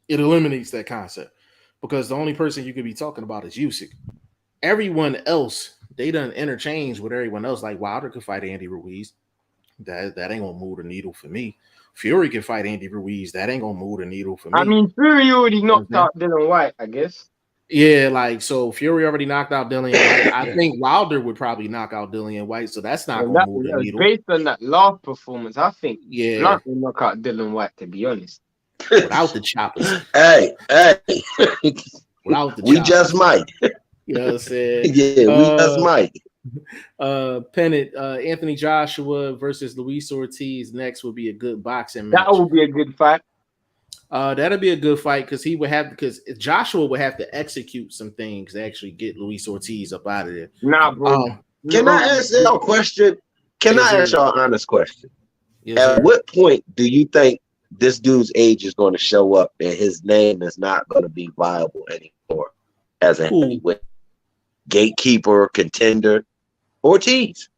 It eliminates that concept because the only person you could be talking about is Usyk. Everyone else, they done interchange with everyone else. Like Wilder could fight Andy Ruiz. That ain't gonna move the needle for me. Fury can fight Andy Ruiz. That ain't gonna move the needle for me. I mean, Fury already knocked out Dylan White, I guess. Yeah, like so Fury already knocked out Dillian White. I think Wilder would probably knock out Dillian White, so that's not gonna move the needle. Based on that last performance, I think Blunt will knock out Dylan White, to be honest. Without the choppers. Hey. Without the choppers. We just might. You know what I'm saying? Yeah, we just might. Pennant, Anthony Joshua versus Luis Ortiz next would be a good boxing match. That would be a good fight. That'd be a good fight because Joshua would have to execute some things to actually get Luis Ortiz up out of there. Nah, bro. Can I ask y'all a question? Can I ask y'all an honest question? Yes, At what point do you think this dude's age is going to show up and his name is not going to be viable anymore as a heavyweight gatekeeper, contender? Ortiz.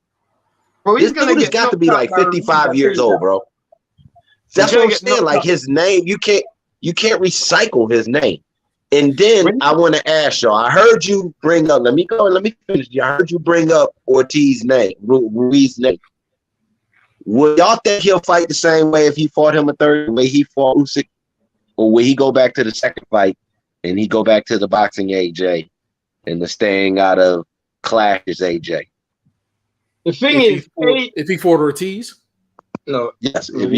Bro, this dude has got to be like 55 years old, bro. That's what I'm saying. Like his name, you can't recycle his name. And then I want to ask y'all. I heard you bring up. Let me finish. I heard you bring up Ortiz's name, Ruiz's name. Would y'all think he'll fight the same way if he fought him a third way he fought Usyk, or will he go back to the second fight and he go back to the boxing AJ and the staying out of clashes AJ? The thing is, if he fought Ortiz. No, yes. If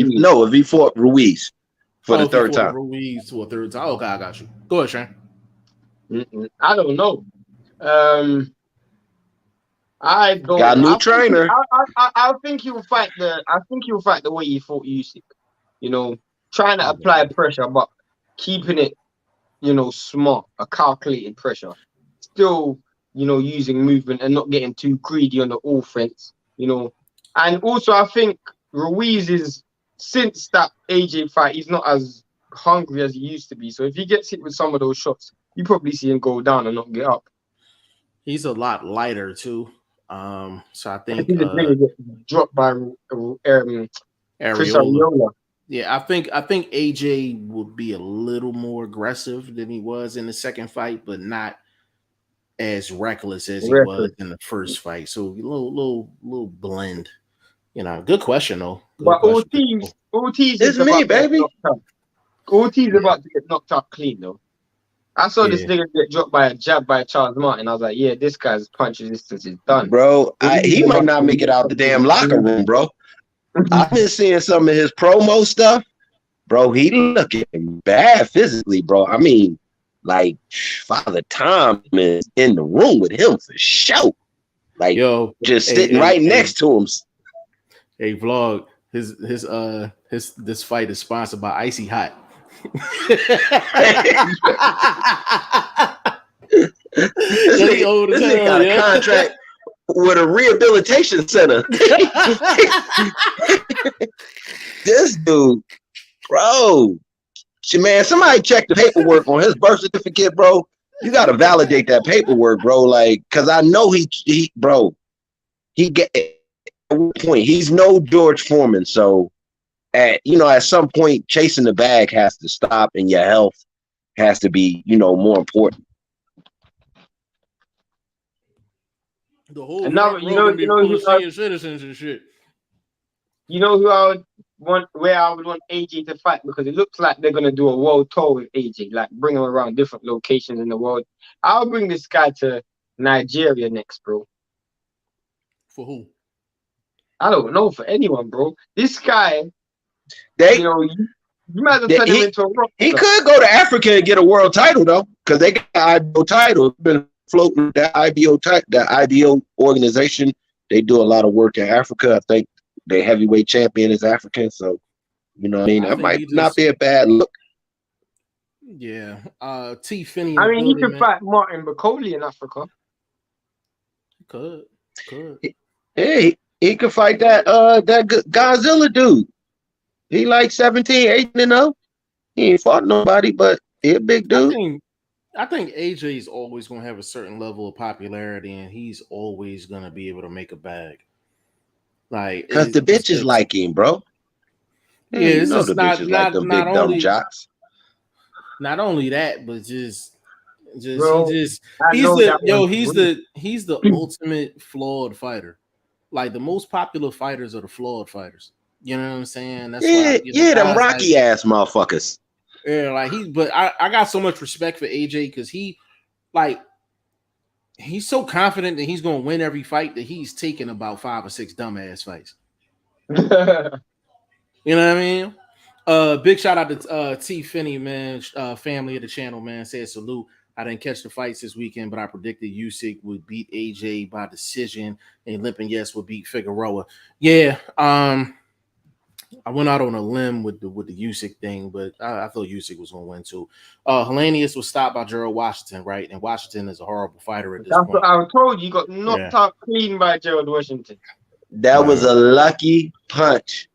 he fought Ruiz for the third time. Ruiz for a third time. Okay, I got you. Go ahead, Shane. I don't know. I don't. Got a new trainer. I think he will fight the way he fought Usyk. You know, trying to apply pressure, but keeping it, smart, a calculated pressure. Still, using movement and not getting too greedy on the offense. And also I think Ruiz is, since that AJ fight, he's not as hungry as he used to be. So if he gets hit with some of those shots, you probably see him go down and not get up. He's a lot lighter too. So I think dropped by Chris Ariola. Yeah, I think AJ would be a little more aggressive than he was in the second fight, but not as reckless as he was in the first fight. So a little blend. Good question though. But Ortiz is me, baby. Ortiz is about to get knocked out clean though. I saw this nigga get dropped by a jab by Charles Martin. I was like, yeah, this guy's punch resistance is done. Bro, he might not make it out the damn locker room, bro. I've been seeing some of his promo stuff. Bro, he looking bad physically, bro. I mean, like Father Tom is in the room with him for sure. Like just sitting right next to him. Hey, vlog. This fight is sponsored by Icy Hot. This nigga got a contract with a rehabilitation center. This dude, bro. Man, somebody check the paperwork on his birth certificate, bro. You gotta validate that paperwork, bro. Like, cause I know he get at one point he's no George Foreman. So at some point chasing the bag has to stop and your health has to be, more important. The whole citizens and shit. You know who I would want, where I would want AJ to fight, because it looks like they're gonna do a world tour with AJ, like bring him around different locations in the world. I'll bring this guy to Nigeria next, bro. For who? I don't know, for anyone, bro. This guy, you might as well turn him into a rock. He could go to Africa and get a world title though, because they got an IBO title. Been floating that IBO that IBO organization. They do a lot of work in Africa. I think the heavyweight champion is African, so that might not be a bad look. Yeah. T Finney. I mean, he could fight Martin Bakoli in Africa. Could. Hey, he could fight that Godzilla dude. He like 17, 8-0. He ain't fought nobody, but he a big dude. I think AJ is always going to have a certain level of popularity, and he's always going to be able to make a bag. Like, because the bitches like him, bro. Yeah, it's just not them big dumb jocks. Not only that, but he's the ultimate flawed fighter. Like, the most popular fighters are the flawed fighters. You know what I'm saying? That's why, them rocky ass motherfuckers. Yeah, like but I got so much respect for AJ because he's so confident that he's gonna win every fight that he's taken about 5 or 6 dumbass fights. You know what I mean? Big shout out to T Finney, man, family of the channel, man. Said salute. I didn't catch the fights this weekend, but I predicted Usyk would beat AJ by decision and Lipinets would beat Figueroa. Yeah, I went out on a limb with the Usyk thing, but I thought Usyk was going to win too. Helenius was stopped by Gerald Washington, right? And Washington is a horrible fighter at this point. I told you, got knocked out clean by Gerald Washington. That was a lucky punch.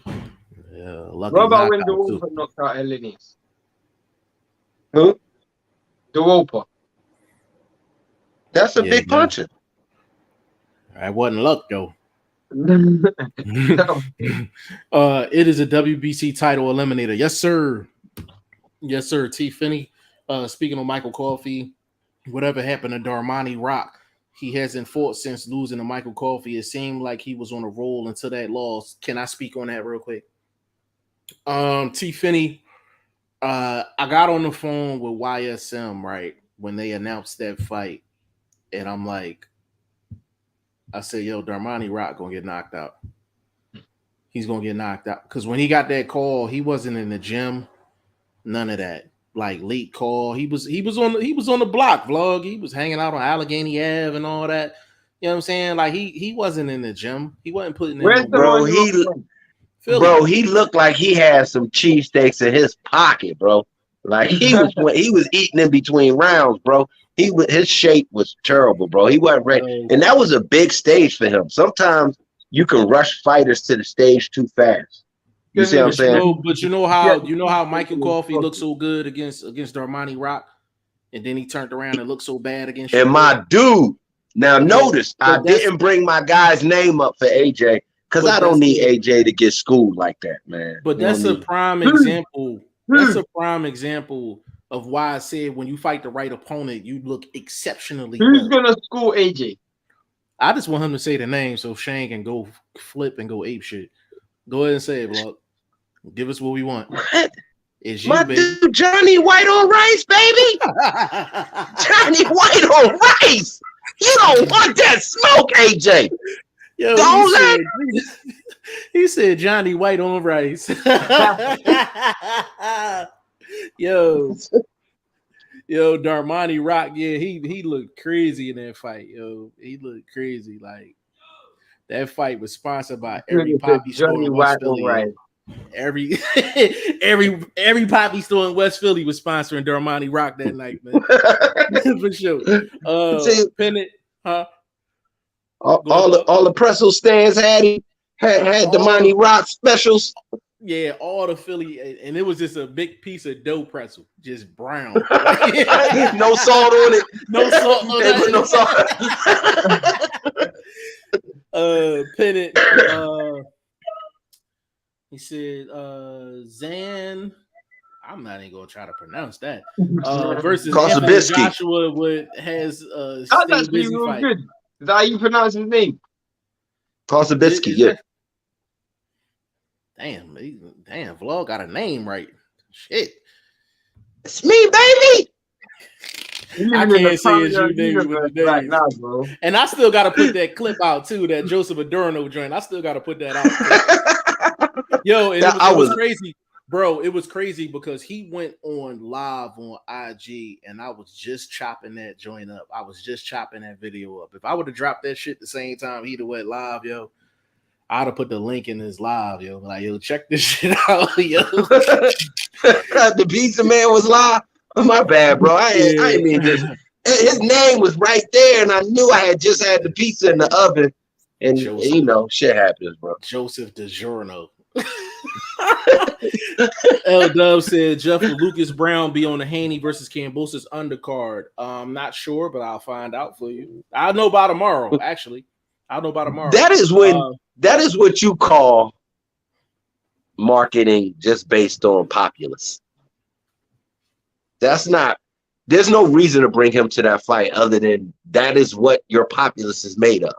Yeah, lucky. What about when DeWolper knocked out Helenius? Who? DeWolper. That's a big puncher. That wasn't luck, though. It is a WBC title eliminator. Yes, sir. Yes, sir. T Finney. Speaking of Michael Coffey, whatever happened to Darmani Rock? He hasn't fought since losing to Michael Coffey. It seemed like he was on a roll until that loss. Can I speak on that real quick? T Finney, I got on the phone with YSM, right, when they announced that fight, and I'm like, I said, yo, Darmani Rock gonna get knocked out. He's gonna get knocked out. Because when he got that call, he wasn't in the gym. None of that. Like late call. He was on the block, vlog. He was hanging out on Allegheny Ave and all that. You know what I'm saying? Like he wasn't in the gym. He wasn't putting in bro, he looked like he had some cheesesteaks in his pocket, bro. Like he was eating in between rounds, bro. His shape was terrible, bro. He wasn't ready. And that was a big stage for him. Sometimes you can rush fighters to the stage too fast. You see what I'm saying? But you know how Michael Coffey looked so good against Darmani Rock, and then he turned around and looked so bad against and my dude. Now notice I didn't bring my guy's name up for AJ because I don't need AJ to get schooled like that, man. But that's a prime example. That's a prime example of why I said when you fight the right opponent, you look exceptionally good. Who's gonna school AJ? I just want him to say the name so Shane can go flip and go ape shit. Go ahead and say it, Block. Give us what we want. What? It's you, my baby. Dude, Johnny White on rice, baby. Johnny White on rice. You don't want that smoke, AJ. Yo, he said Johnny White on rice. Yo, Yo, Darmani Rock, yeah, he looked crazy in that fight, yo. He looked crazy. Like that fight was sponsored by every poppy store Johnny in West White, all Philly. right. Every every poppy store in West Philly was sponsoring Darmani Rock that night, man. For sure. See, Pennant, huh? all the pretzel stands had the Monty Rock specials. Yeah, all the Philly, and it was just a big piece of dough pretzel, just brown. No salt on it. No salt on it. No salt. Pennant, he said, Zan, I'm not even gonna try to pronounce that. Versus Anthony Joshua has That's stay actually busy real fight. good. Is that how you pronounce his name? Kosabitsky, yeah. Damn, Vlog got a name right. Shit. It's me, baby. I can't say it's you, nigga, with the right names. now, bro. And I still got to put that clip out too, that Joseph Adorno joint. I still got to put that out. Yo, and it was crazy, bro. It was crazy because he went on live on IG, and I was just chopping that joint up. I was just chopping that video up. If I would have dropped that shit the same time he'd have went live, yo, I'd have put the link in his live, yo. Like, yo, check this shit out, yo. The pizza man was live. Oh, my bad, bro. I didn't mean this. His name was right there, and I knew I had just had the pizza in the oven. And you know, shit happens, bro. Joseph DiGiorno. L Dub said Jeff will Lucas Brown be on the Haney versus Kambosos undercard. I'm not sure, but I'll find out for you. I'll know by tomorrow, actually. I'll know by tomorrow. That is when that is what you call marketing just based on populace. That's not, there's no reason to bring him to that fight other than that is what your populace is made of.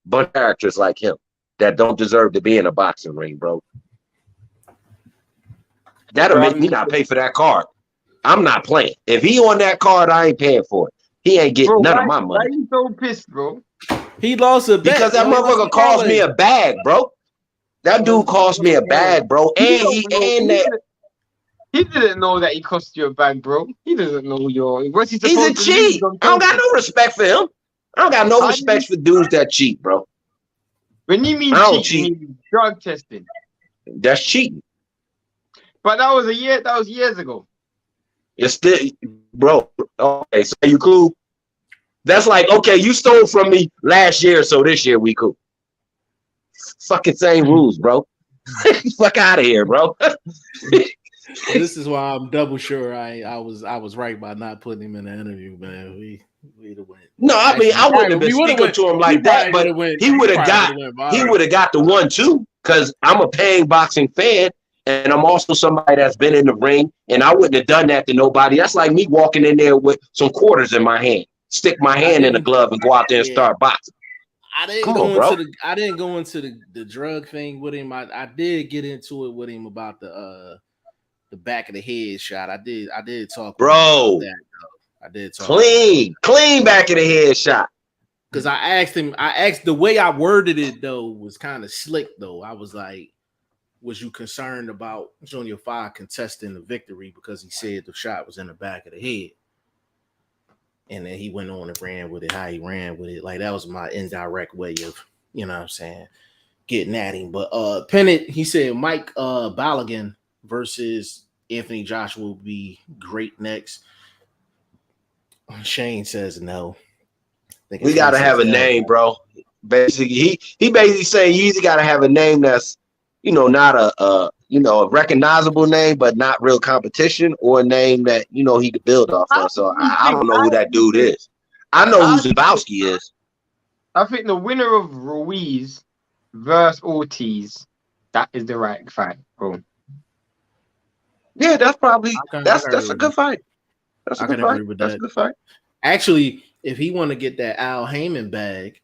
Bunch of characters like him that don't deserve to be in a boxing ring, bro. That'll make me not pay for that card. I'm not playing. If he on that card, I ain't paying for it. He ain't getting none of my money. Why you so pissed, bro? He lost a bet. Because that motherfucker cost me a bag, bro. That dude cost me a bag, bro. He didn't know that he cost you a bag, bro. He doesn't know what's he supposed He's a cheat. I don't got no respect for him. I don't got no respect for dudes that cheat, bro. When you mean cheat, you mean drug testing. That's cheating. But that was years ago. It's still, bro. Okay, so you cool? That's like, okay, you stole from me last year, so this year we cool. Fucking same rules, bro. Fuck out of here, bro. This is why I'm double sure I was right by not putting him in the interview, man. We'd have went. No, I mean I wouldn't have been speaking to him like that, but he would have got the 1-2 because I'm a paying boxing fan and I'm also somebody that's been in the ring, and I wouldn't have done that to nobody. That's like me walking in there with some quarters in my hand, stick my hand in a glove, and go out there and start boxing. I didn't go into the drug thing with him. I did get into it with him about the back of the head shot. I did talk about that, though. I did talk clean back of the head shot. Because I asked the way I worded it though was kind of slick though. I was like, was you concerned about Junior 5 contesting the victory because he said the shot was in the back of the head? And then he went on and ran with it, how he ran with it. Like, that was my indirect way of, you know what I'm saying, getting at him. But Pennant, he said Mike Balogun versus Anthony Joshua will be great next. Shane says no. We got to have a name, bro. Basically, he basically saying you either got to have a name that's, you know, not a recognizable name, but not real competition, or a name that, you know, he could build off of. So I don't know who that dude is. I know who Zabowski is. I think the winner of Ruiz versus Ortiz, that is the right fight, bro. Yeah, that's probably that's a good fight. That's a good fight. That's a good fight. Actually, if he want to get that Al Heyman bag,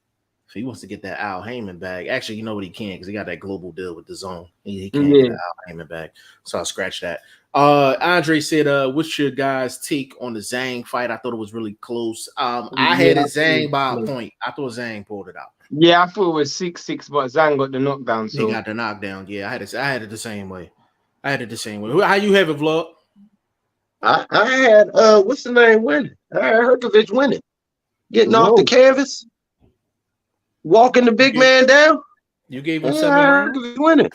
actually, you know what he can, because he got that global deal with the Zone. He can't get the Al Heyman bag. So I'll scratch that. Andre said, what's your guys' take on the Zhang fight? I thought it was really close. I had it Zhang by a point. I thought Zhang pulled it out. Yeah, I thought it was 6-6, but Zhang got the knockdown. So he got the knockdown. Yeah, I had it the same way. How you have it, Vlog? I had what's the name winning? I had Hrgovic winning, getting off the No, canvas, walking the big man down. You gave him Yeah, 7 rounds? Hrgovic winning.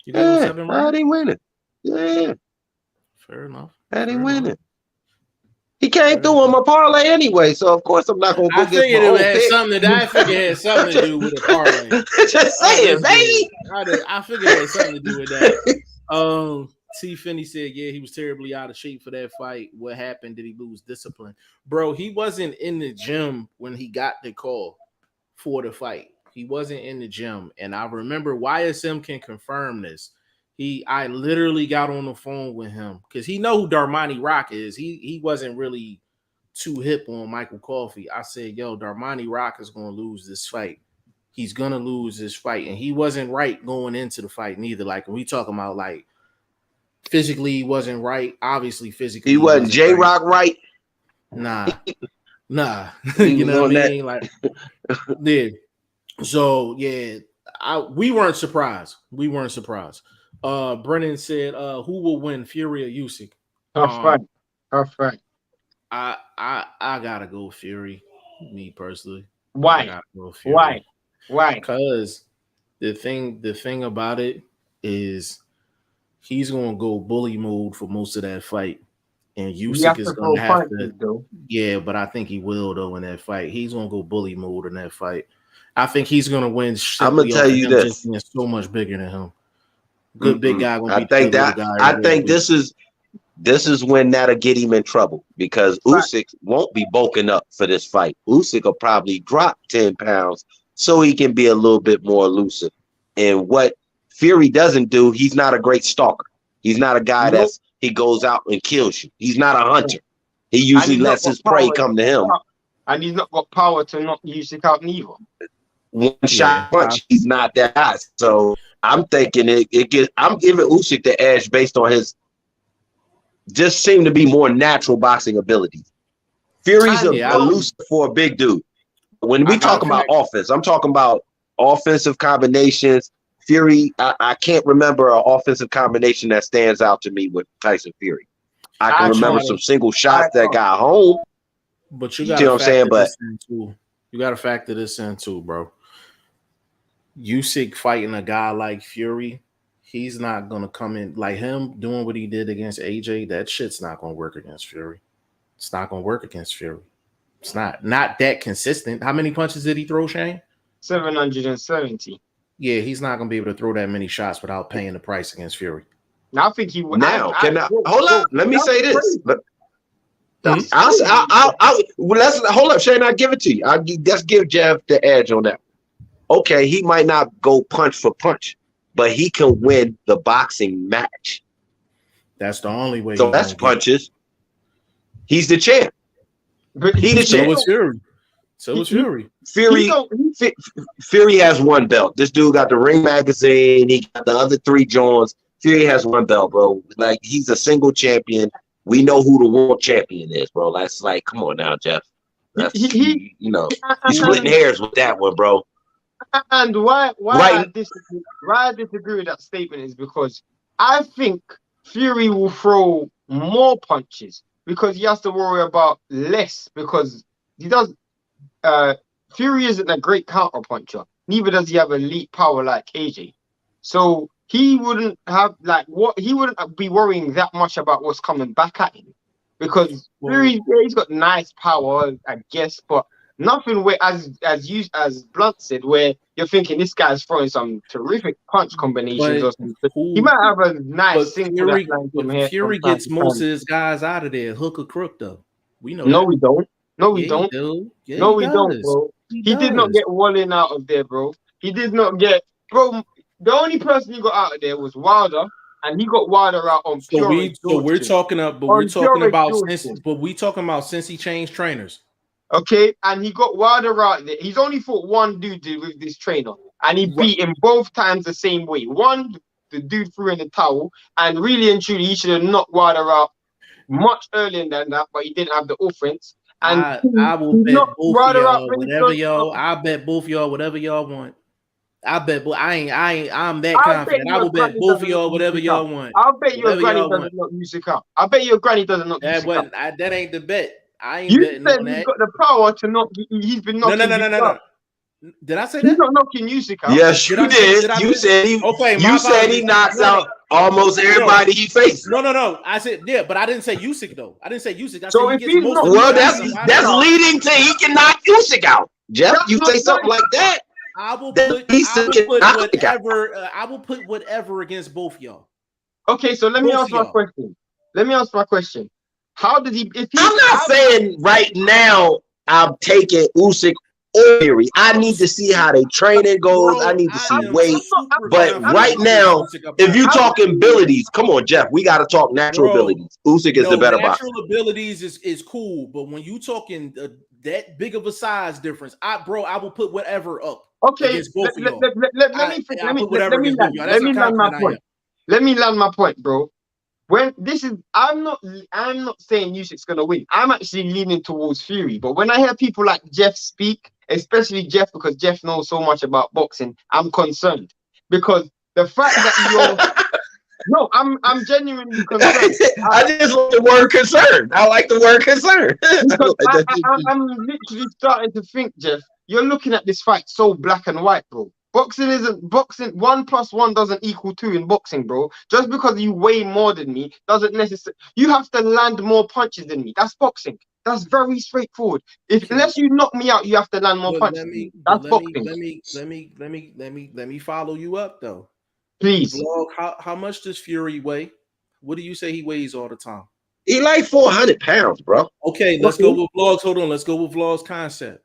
You gave him Yeah, 7 I rounds? didn't win it. Yeah, Fair enough. I didn't Fair win enough. it. He came Fair through enough. on my parlay anyway, so of course I'm not gonna go I against my figured it own had pick. something. I figured it had something to do with a parlay. Just Oh, saying, this baby. dude. I figured it had something to do with that. T. Finney said, yeah, he was terribly out of shape for that fight. What happened? Did he lose discipline? Bro, he wasn't in the gym when he got the call for the fight. He wasn't in the gym. And I remember YSM can confirm this. I literally got on the phone with him because he know who Darmani Rock is. He wasn't really too hip on Michael Coffey. I said, yo, Darmani Rock is going to lose this fight. He's going to lose this fight. And he wasn't right going into the fight neither. Like, when we talking about, like, physically he wasn't right. Obviously, physically He wasn't J-Rock right. Nah. He You was know on what I mean? Like, yeah. So, yeah, we weren't surprised. Brennan said, who will win, Fury or Usyk? tough fight. Tough fight. I gotta go Fury, me personally. Why? I gotta go Fury. Why? Because the thing about it is he's gonna go bully mode for most of that fight. And Usyk is gonna have to though. Yeah, but I think he will though in that fight. He's gonna go bully mode in that fight. I think he's gonna win. I'm gonna tell you this: just being so much bigger than him. Good big guy. I think this is when that'll get him in trouble because Usyk won't be bulking up for this fight. Usyk will probably drop 10 pounds so he can be a little bit more elusive. And what Fury doesn't do, he's not a great stalker. He's not a guy he goes out and kills you. He's not a hunter. He usually lets his prey come to him. And he's not got power to knock Usyk out neither. One shot punch, he's not that high. So I'm thinking I'm giving Usyk the edge based on his just seem to be more natural boxing abilities. Fury's elusive for a big dude. When we talk about offense, I'm talking about offensive combinations. Fury, I can't remember an offensive combination that stands out to me with Tyson Fury. I can remember some single shots that got home. But you got to factor this in too, bro. Usyk fighting a guy like Fury, he's not going to come in like him doing what he did against AJ. That shit's not going to work against Fury. It's not going to work against Fury. It's not that consistent. How many punches did he throw, Shane? 770. Yeah, he's not going to be able to throw that many shots without paying the price against Fury. I think he would. Now, hold up. Let me say this. Let's hold up, Shane. I'll give it to you. Let's give Jeff the edge on that. Okay, he might not go punch for punch, but he can win the boxing match. That's the only way. So that's punches. He's the champ. But he's the champ. So is Fury. Fury has one belt. This dude got the Ring magazine. He got the other 3 Johns. Fury has one belt, bro. Like, he's a single champion. We know who the world champion is, bro. That's like, come on now, Jeff. He's splitting hairs with that one, bro. And why I disagree with that statement is because I think Fury will throw more punches because he has to worry about less because he does. Fury isn't a great counter puncher. Neither does he have elite power like AJ. So he wouldn't have he wouldn't be worrying that much about what's coming back at him because Fury, he's got nice power, I guess, but nothing where as Blunt said, where you're thinking this guy's throwing some terrific punch combinations or something. He might have a nice single. Fury gets most of his guys out of there, hook or crook, though. We know. No, we don't. No, we don't. Yeah, no, we don't, bro. He did not get Wallin out of there, bro. He did not get, bro. The only person he got out of there was Wilder, and he got Wilder out on pure. We're talking about since he changed trainers. Okay, and he got Wilder out there. He's only fought one dude with this trainer, and he beat him both times the same way. One, the dude threw in the towel, and really and truly, he should have knocked Wilder out much earlier than that, but he didn't have the offense. And I will bet both of y'all whatever y'all. I bet both y'all whatever y'all want. I bet, but I'm that I'll bet confident. I your will bet granny both of doesn't knock y'all whatever Usyk y'all out. want. I'll bet your Whatever granny y'all doesn't want. knock Usyk out. I bet your granny doesn't knock That Usyk out. wasn't that ain't the bet. I ain't You betting said on he's that. got the power to knock. He's been knocking. No. Did I say He's that? not knocking Usyk out. Yes, you did. You said he. Okay, You said he knocks out almost everybody he faces. No. I said yeah, but I didn't say Usyk though. I didn't say Usyk. I So said if he gets he's most not of the Well, shots. that's leading to he can knock Usyk out. Jeff, That's you not say something right. like that. I will That put Usyk can knock him out. whatever. I will put whatever against both y'all. Okay, so let me Both ask of my y'all. question. How did he? If he, I'm not saying right now I'm taking Usyk or Fury. I need to see how they training goes. Bro, I need to see am weight. super But confident right in now, Usyk up if there. you talking abilities, come on, Jeff. We got to talk natural Bro, abilities. Usyk is the better boxer. natural abilities is cool, but when you talking that big of a size difference, I will put whatever up against both of y'all. Let me land my point. Let me land my point, bro. When this is, I'm not saying Usyk's gonna win. I'm actually leaning towards Fury. But when I hear people like Jeff speak, especially Jeff, because Jeff knows so much about boxing, I'm concerned because the fact that you're no, I'm genuinely concerned. I just like the word concerned. I like the word concerned. Because I'm literally starting to think, Jeff, you're looking at this fight so black and white, bro. Boxing isn't boxing. 1 + 1 doesn't equal 2 in boxing, bro. Just because you weigh more than me doesn't necessarily. You have to land more punches than me. That's boxing. That's very straightforward. Unless you knock me out, you have to land more punches. That's boxing. Let me follow you up though. Please. Vlog, how much does Fury weigh? What do you say he weighs all the time? He like 400 pounds, bro. Okay, let's go with Vlog's. Hold on, let's go with Vlog's concept.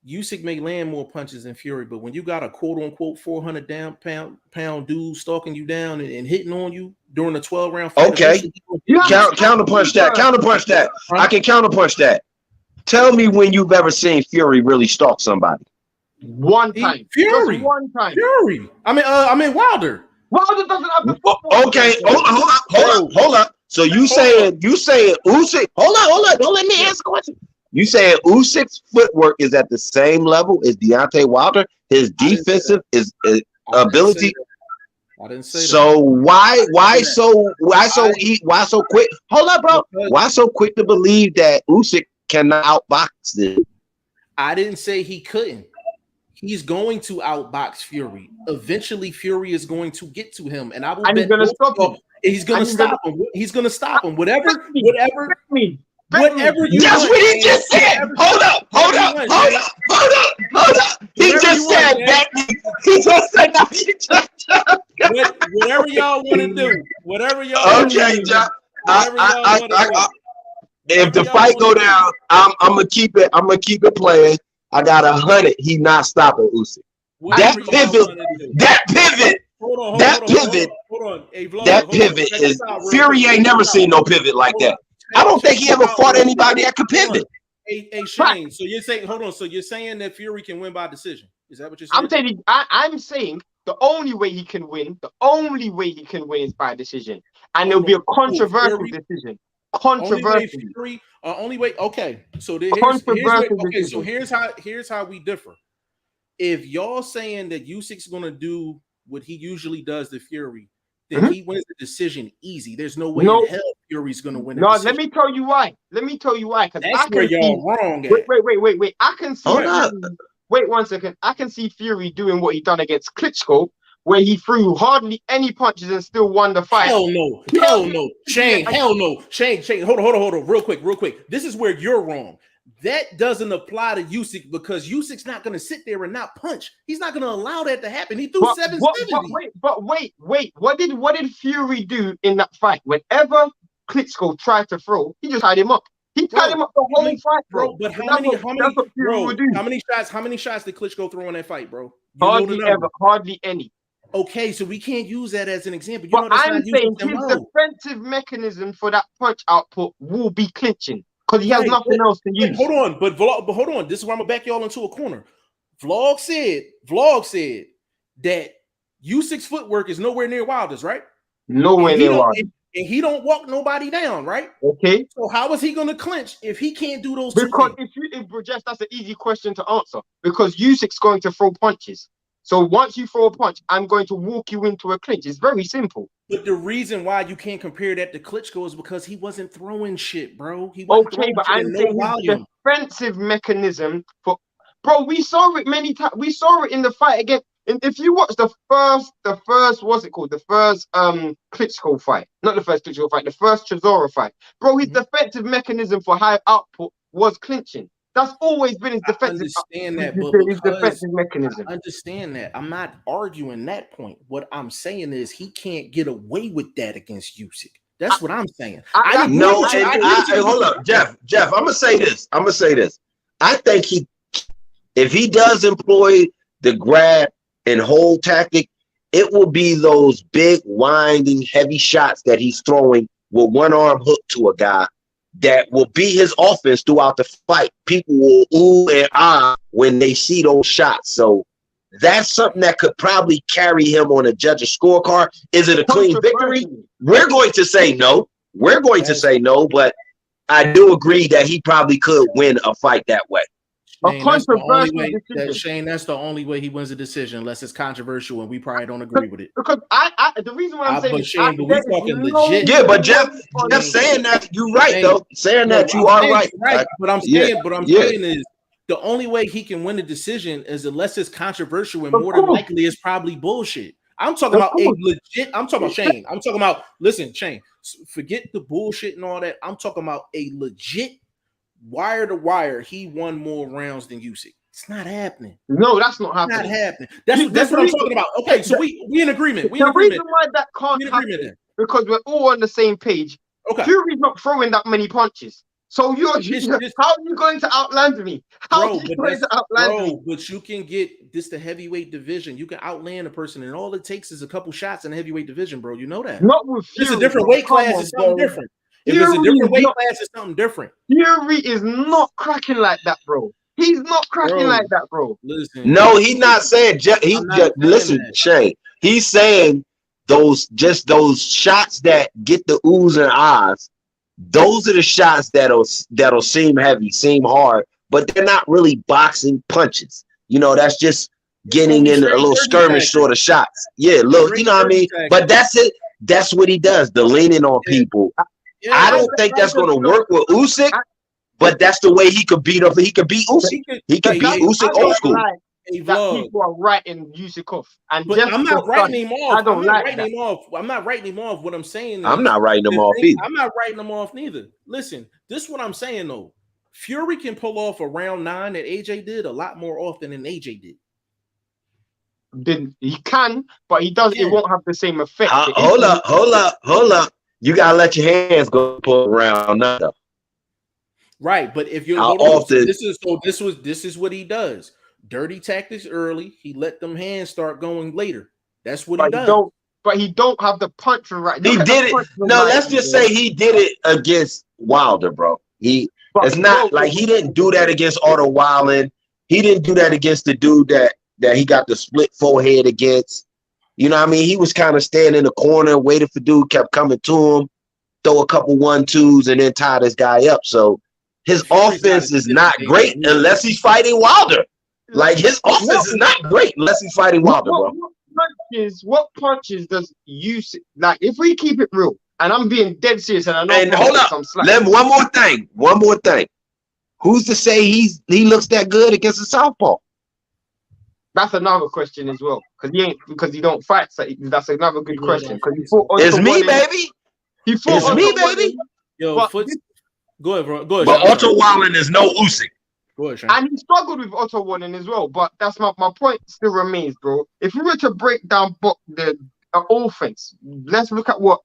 Usyk may land more punches than Fury, but when you got a quote unquote 400 pound dude stalking you down and hitting on you during a 12-round fight, okay, counterpunch that. Counterpunch that. I can counterpunch that. Tell me when you've ever seen Fury really stalk somebody. One time. Fury. Just one time. Fury. I mean Wilder. Wilder doesn't have the football. Okay, hold up. So you saying Usyk? Hold on. Don't let me ask a question. You saying Usyk's footwork is at the same level as Deontay Wilder? His defensive ability. I didn't say so that. Why so quick? Hold up, bro. Why so quick to believe that Usyk cannot outbox this? I didn't say he couldn't. He's going to outbox Fury. Eventually, Fury is going to get to him, and I will bet he's gonna stop him. He's gonna stop him. He's gonna stop him. Whatever you That's want, what he just said. Hold up. He just said that. He just said that. Whatever y'all want to do. Whatever y'all okay, John. If the fight go down, I'm gonna keep it playing. I got 100. He not stopping Usyk. That pivot. Hold on. Hey, Vlog, that pivot is Fury ain't never seen no pivot like that. I don't think he ever fought anybody that could pivot. Hey, Shane. So you're saying, hold on. So you're saying that Fury can win by decision? Is that what you're saying? I'm saying the only way he can win is by decision, and it'll be a controversial decision. Only way. Okay. So here's how we differ. If y'all saying that Usyk's gonna do what he usually does to Fury, then he wins the decision easy. There's no way in hell Fury's gonna win. Let me tell you why. That's where y'all wrong at. Wait. I can see. Wait 1 second. I can see Fury doing what he done against Klitschko, where he threw hardly any punches and still won the fight. Hell no. Shane, hell no. Shane, hold on. Real quick. This is where you're wrong. That doesn't apply to Usyk because Usyk's not going to sit there and not punch. He's not going to allow that to happen. He threw 770. Wait. What did Fury do in that fight? Whenever Klitschko tried to throw, he just tied him up. He tied him up the whole fight, bro. But how many shots did Klitschko throw in that fight, bro? Hardly any. Okay, so we can't use that as an example. I'm saying his defensive mechanism for that punch output will be clinching because he has nothing else to use. Hold on, but hold on. This is where I'm gonna back y'all into a corner. Vlog said that Usyk's footwork is nowhere near Wilder's, right? Nowhere near Wilder's. And he don't walk nobody down, right? Okay. So how is he going to clinch if he can't do those two things? Because if Jess, that's an easy question to answer. Because Usyk's going to throw punches. So once you throw a punch, I'm going to walk you into a clinch. It's very simple. But the reason why you can't compare that to Klitschko is because he wasn't throwing shit, bro. He wasn't Okay, throwing but shit I'm in no saying his volume. defensive mechanism for, bro, we saw it many times. We saw it in the fight again. And if you watch the first, what's it called? The first Klitschko fight, not the first Klitschko fight, the first Chisora fight, bro. His defensive mechanism for high output was clinching. That's always been his defensive. Understand that, but his defensive mechanism. I understand that. I'm not arguing that point. What I'm saying is he can't get away with that against Usyk. That's what I'm saying. Hold up, Jeff. I'm gonna say this. I think if he does employ the grab and hold tactic, it will be those big, winding, heavy shots that he's throwing with one arm hook to a guy that will be his offense throughout the fight. People will ooh and ah when they see those shots. So that's something that could probably carry him on a judge's scorecard. Is it a clean victory? We're going to say no. But I do agree that he probably could win a fight that way. Shane, that's the only way, Shane, that's the only way he wins a decision, unless it's controversial and we probably don't agree with it. Because the reason why I'm saying but Shane, but we talking legit. Yeah, but Jeff saying that you're right though. Saying that you are right. But I'm saying, saying is the only way he can win a decision is unless it's controversial and more than likely it's probably bullshit. I'm talking about a legit. I'm talking about Shane. I'm talking about Shane. Forget the bullshit and all that. I'm talking about a legit wire to wire. He won more rounds than Usyk. It's not happening. No, that's not happening. Not happening. That's what I'm talking about. Okay, so we in agreement. The reason why that can't happen because we're all on the same page. Okay, Fury's not throwing that many punches. So how are you going to outland me? But you can get this the heavyweight division. You can outland a person, and all it takes is a couple shots in the heavyweight division, bro. You know that. Not with Fury. It's a different weight class. It's something different. If it's a different weight class, it's something different. Fury is not cracking like that, bro. He's not cracking like that, bro. Listen. No, he's not saying. Shane. He's saying those shots that get the oohs and ahs. Those are the shots that'll seem heavy, seem hard, but they're not really boxing punches. You know, that's just getting in a little skirmish sort of shots. Yeah, look, you know what I mean? But that's it. That's what he does, the leaning on people. I don't think that's going to work with Usyk, but that's the way he could beat up. He could beat Usyk. He could beat Usyk old school. People are writing Usyk off, and I'm not writing him off. I'm not writing him off. What I'm saying is, I'm not writing him off either. I'm not writing him off neither. Listen, this is what I'm saying though. Fury can pull off a round 9 that AJ did a lot more often than AJ did. He can, but he does. It won't have the same effect. Hold up. You gotta let your hands go pull around now. Right, but if you're this is what he does. Dirty tactics early. He let them hands start going later. That's what he does. But he don't have the punch right. He did it. No, let's just say he did it against Wilder, bro. It's not like he didn't do that against Otto Wallin. He didn't do that against the dude that he got the split forehead against. You know what I mean? He was kind of standing in the corner, waiting for dude, kept coming to him, throw a couple 1-2s, and then tie this guy up. So his offense is not great unless he's fighting Wilder. Like his offense is not great unless he's fighting Wilder, bro. What punches does Usyk like? If we keep it real, and I'm being dead serious, and I know. And hold up, one more thing. Who's to say he looks that good against a southpaw? That's another question as well, because he don't fight. So that's another good question. Because it's me, baby. It's me, baby. Yo, go ahead, bro. Go ahead. But Otto Wallin is no Usyk. And he struggled with Otto Wallin as well. But that's my point still remains, bro. If we were to break down the offense, let's look at what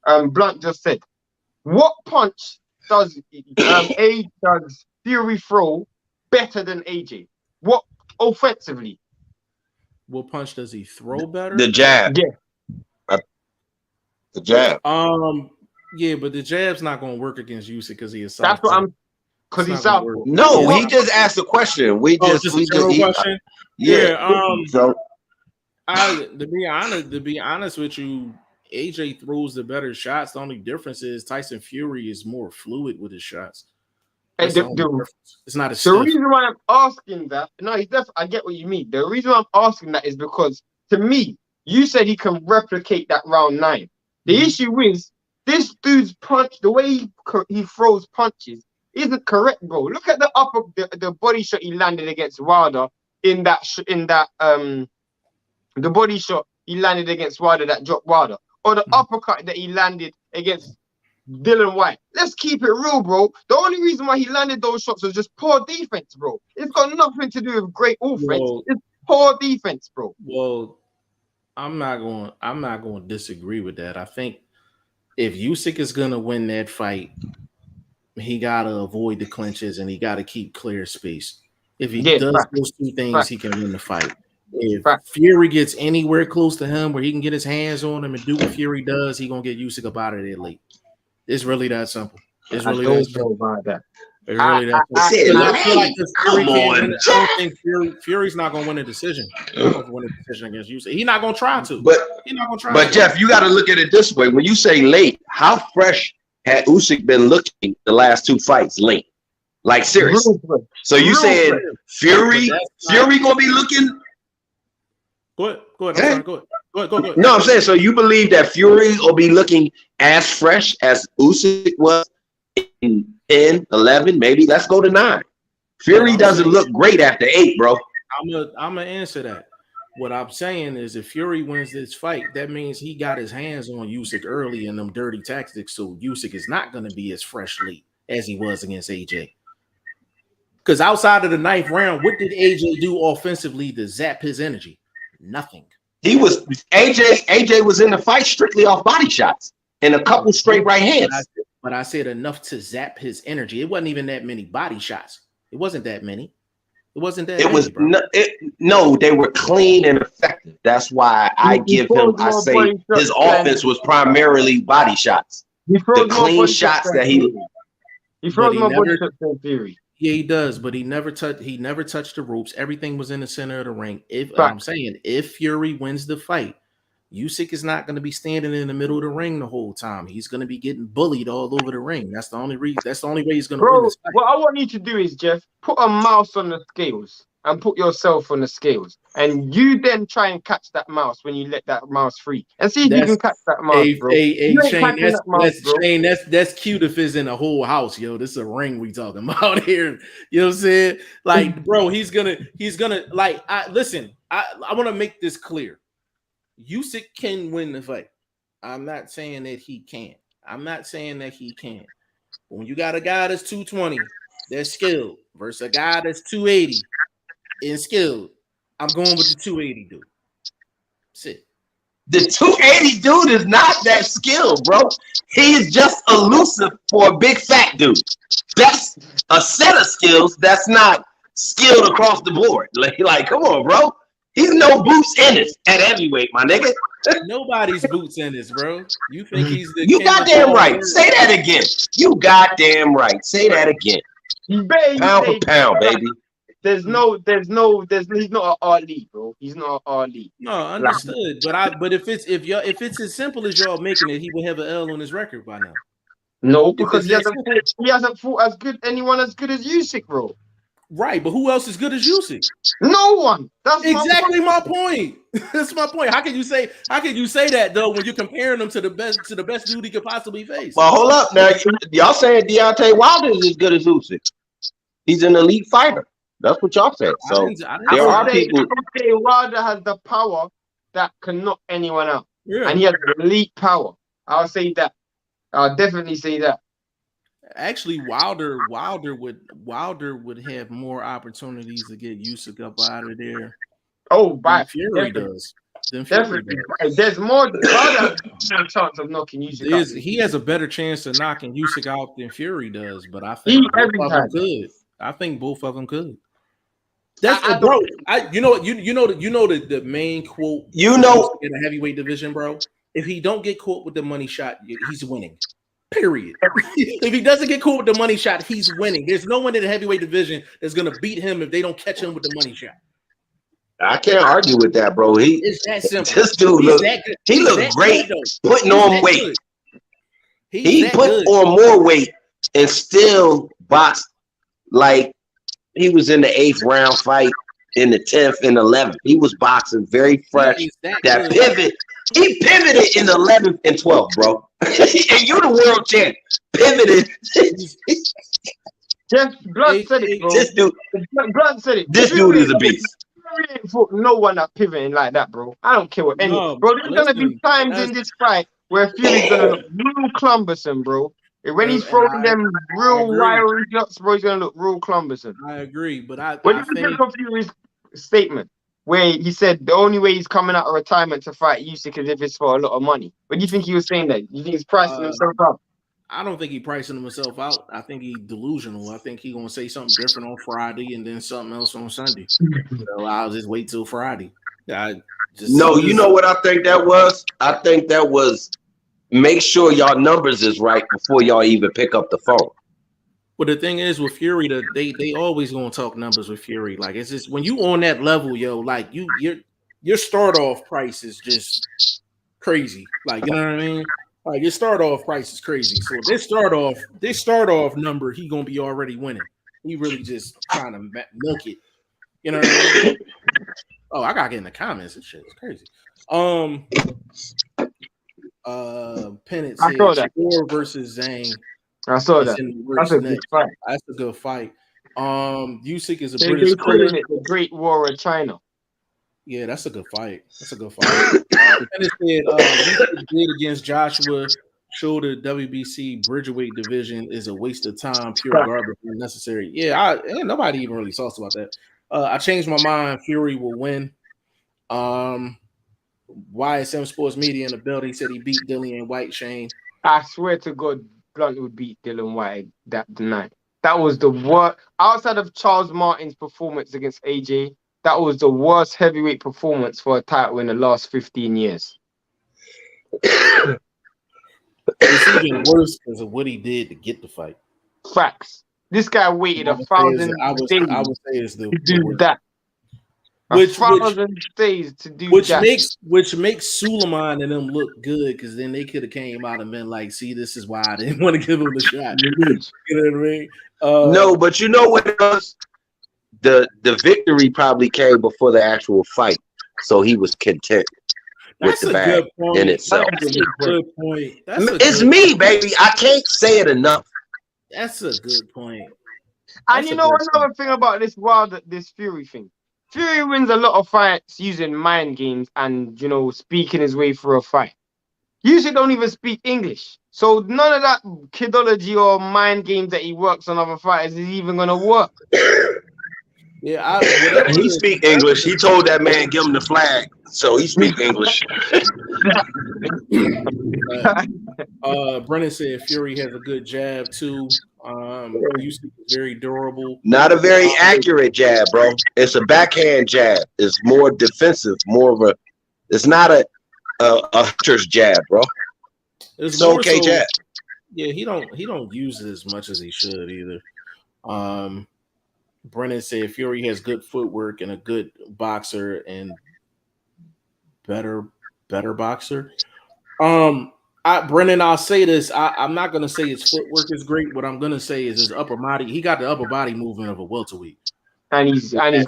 Blunt just said. What punch does Fury throw better than AJ? What offensively? What punch does he throw better? The jab. Yeah. The jab. Yeah, but the jab's not going to work against Usyk because he is south. That's what I'm. Because he's south. No, he just asked a question. Question. Yeah. So, to be honest with you, AJ throws the better shots. The only difference is Tyson Fury is more fluid with his shots. That's the, the only the, difference. It's not as the stiff. reason why I'm asking that, no, I get what you mean. The reason why I'm asking that is because to me, you said he can replicate that round 9. The issue is this dude's punch, the way he throws punches isn't correct, bro. Look at the body shot he landed against Wilder the body shot he landed against Wilder that dropped Wilder, or the uppercut that he landed against Dylan White. Let's keep it real, bro. The only reason why he landed those shots was just poor defense, bro. It's got nothing to do with great offense. It's poor defense, bro. Well, I'm not going to disagree with that. I think if Usyk is going to win that fight, he got to avoid the clinches and he got to keep clear space. If he does those two things, he can win the fight. If Fury gets anywhere close to him where he can get his hands on him and do what Fury does, he's going to get Usyk up out of there late. It's really that simple. It's really that simple. About that. It's really that simple. I feel like this Fury can't win. I don't think Fury's not going to win a decision. He's not going to win a decision against Usyk. He's not going to try to. He's not going to try. But Jeff, you got to look at it this way. When you say late, how fresh had Usyk been looking the last 2 fights late? Like seriously. So you saying Fury gonna be looking? Go ahead. Go ahead. No, I'm saying, so you believe that Fury will be looking as fresh as Usyk was in 10, 11, maybe? Let's go to 9. Fury doesn't look great after 8, bro. I'm gonna answer that. What I'm saying is, if Fury wins this fight, that means he got his hands on Usyk early in them dirty tactics. So Usyk is not going to be as fresh late as he was against AJ. Because outside of the 9th round, what did AJ do offensively to zap his energy? Nothing. AJ was in the fight strictly off body shots and a couple straight right hands. But I said enough to zap his energy. It wasn't even that many body shots. It wasn't that many. It wasn't that. No, they were clean and effective. That's why I say his offense was primarily body shots. The clean shots that he throws more body shots than Fury. Yeah, he does, but he never touched the ropes. Everything was in the center of the ring. If Fury wins the fight, Usyk is not going to be standing in the middle of the ring the whole time. He's going to be getting bullied all over the ring. That's the only reason. That's the only way he's going to win this fight. What I want you to do is, Jeff, put a mouse on the scales and put yourself on the scales, and you then try and catch that mouse when you let that mouse free, and see if you can catch that mouse, bro. Shane, that's cute if it's in a whole house, yo. This is a ring we talking about here. You know what I'm saying? Like, bro, he's gonna like. Listen, I want to make this clear. Usyk can win the fight. I'm not saying that he can't. When you got a guy that's 220, that's skilled, versus a guy that's 280 and skilled, I'm going with the 280 dude. That's it. The 280 dude is not that skilled, bro. He is just elusive for a big fat dude. That's a set of skills that's not skilled across the board. Like come on, bro. He's no boots in it at heavyweight, my nigga. Nobody's boots in this, bro. You think he's the You goddamn right. Say that again. You goddamn right. Say that again. Pound for pound, baby. He's not an R-League, bro. He's not an R-League. No, understood. But if it's as simple as y'all making it, he would have an L on his record by now. No, because he hasn't fought anyone as good as Usyk, bro. Right, but who else is good as Usyk? No one. That's exactly my point. That's my point. How can you say that though when you're comparing them to the best dude he could possibly face? Well, hold up now. Y'all saying Deontay Wilder is as good as Usyk. He's an elite fighter. That's what y'all said. So there are people. Wilder has the power that can knock anyone out, and he has elite power. I'll say that. I'll definitely say that. Actually, Wilder would have more opportunities to get Usyk up out of there. By Fury does. Definitely. There's more. Wilder has a chance of knocking Usyk out. He has a better chance of knocking Usyk out than Fury does, but I think both of them could. I think both of them could. That's bro. The main quote. In the heavyweight division, bro. If he don't get caught with the money shot, he's winning. Period. If he doesn't get caught with the money shot, he's winning. There's no one in the heavyweight division that's gonna beat him if they don't catch him with the money shot. I can't argue with that, bro. It's that simple. This dude looked great putting on weight. He put on more weight and still boxed like he was in the 8th round fight, in the 10th and 11th. He was boxing very fresh. That pivot, he pivoted in the 11th and 12th, bro. And you're the world champ. Pivoted. Jeff Blunt said it, bro. This dude, Blunt said it. This dude is a beast. Ain't fought no one that pivoting like that, bro. I don't care what any. Bro, there's gonna be times in this fight where Fury's gonna look real clumbersome, bro. When he's throwing them real wiry shots, bro, he's gonna look real clumbersome. I agree, but what do you think of Fury's statement where he said the only way he's coming out of retirement to fight Usyk is if it's for a lot of money? What do you think he was saying that? You think he's pricing himself out? I don't think he's pricing himself out. I think he's delusional. I think he's gonna say something different on Friday and then something else on Sunday. So I'll just wait till Friday. You know what I think that was? I think that was make sure y'all numbers is right before y'all even pick up the phone. But the thing is with Fury, they always gonna talk numbers with Fury. Like it's just when you on that level, yo, like your start off price is just crazy. Like you know what I mean? Like your start off price is crazy. So this start off number, he gonna be already winning. He really just trying to milk it. You know what I mean? Oh, I gotta get in the comments and shit. It's crazy. Pennant said Shakur versus Zhang. I saw that. That's a good fight. That's a good fight. Usyk is a British calling it the Great War of China. Yeah, that's a good fight. That's a good fight. Pennant said Usyk did against Joshua show the WBC Bridgerweight division is a waste of time, pure garbage, unnecessary. Yeah, nobody even really talks about that. I changed my mind. Fury will win. YSM Sports Media in the building said he beat Dillian White. Shane, I swear to God, Blunt would beat Dillian White that night. That was the worst. Outside of Charles Martin's performance against AJ, that was the worst heavyweight performance for a title in the last 15 years. It's even worse because of what he did to get the fight. Facts. This guy waited 1,000 days I would say is the to do that. Which 1,000 days to do that. Which makes Suleiman and them look good because then they could have came out and been like, see, this is why I didn't want to give him the shot. You know what I mean? No, but you know what it was? The victory probably came before the actual fight. So he was content with the bag in itself. That's a good point. It's me, baby. I can't say it enough. That's a good point. And you know another thing about this Fury thing. Fury wins a lot of fights using mind games and, you know, speaking his way through a fight. Usually don't even speak English. So none of that kidology or mind games that he works on other fighters is even going to work. Yeah, he speak English. He told that man, give him the flag. So he speak English. Brennan said Fury has a good jab too. Usyk is very durable. Not a very accurate jab, bro. It's a backhand jab. It's more defensive, more of a. It's not a hunter's jab, bro. It's an okay jab. Yeah, he don't use it as much as he should either. Brennan said Fury has good footwork and a good boxer and better boxer. Brennan, I'll say this. I'm not gonna say his footwork is great. What I'm gonna say is his upper body. He got the upper body movement of a welterweight, and his dimension.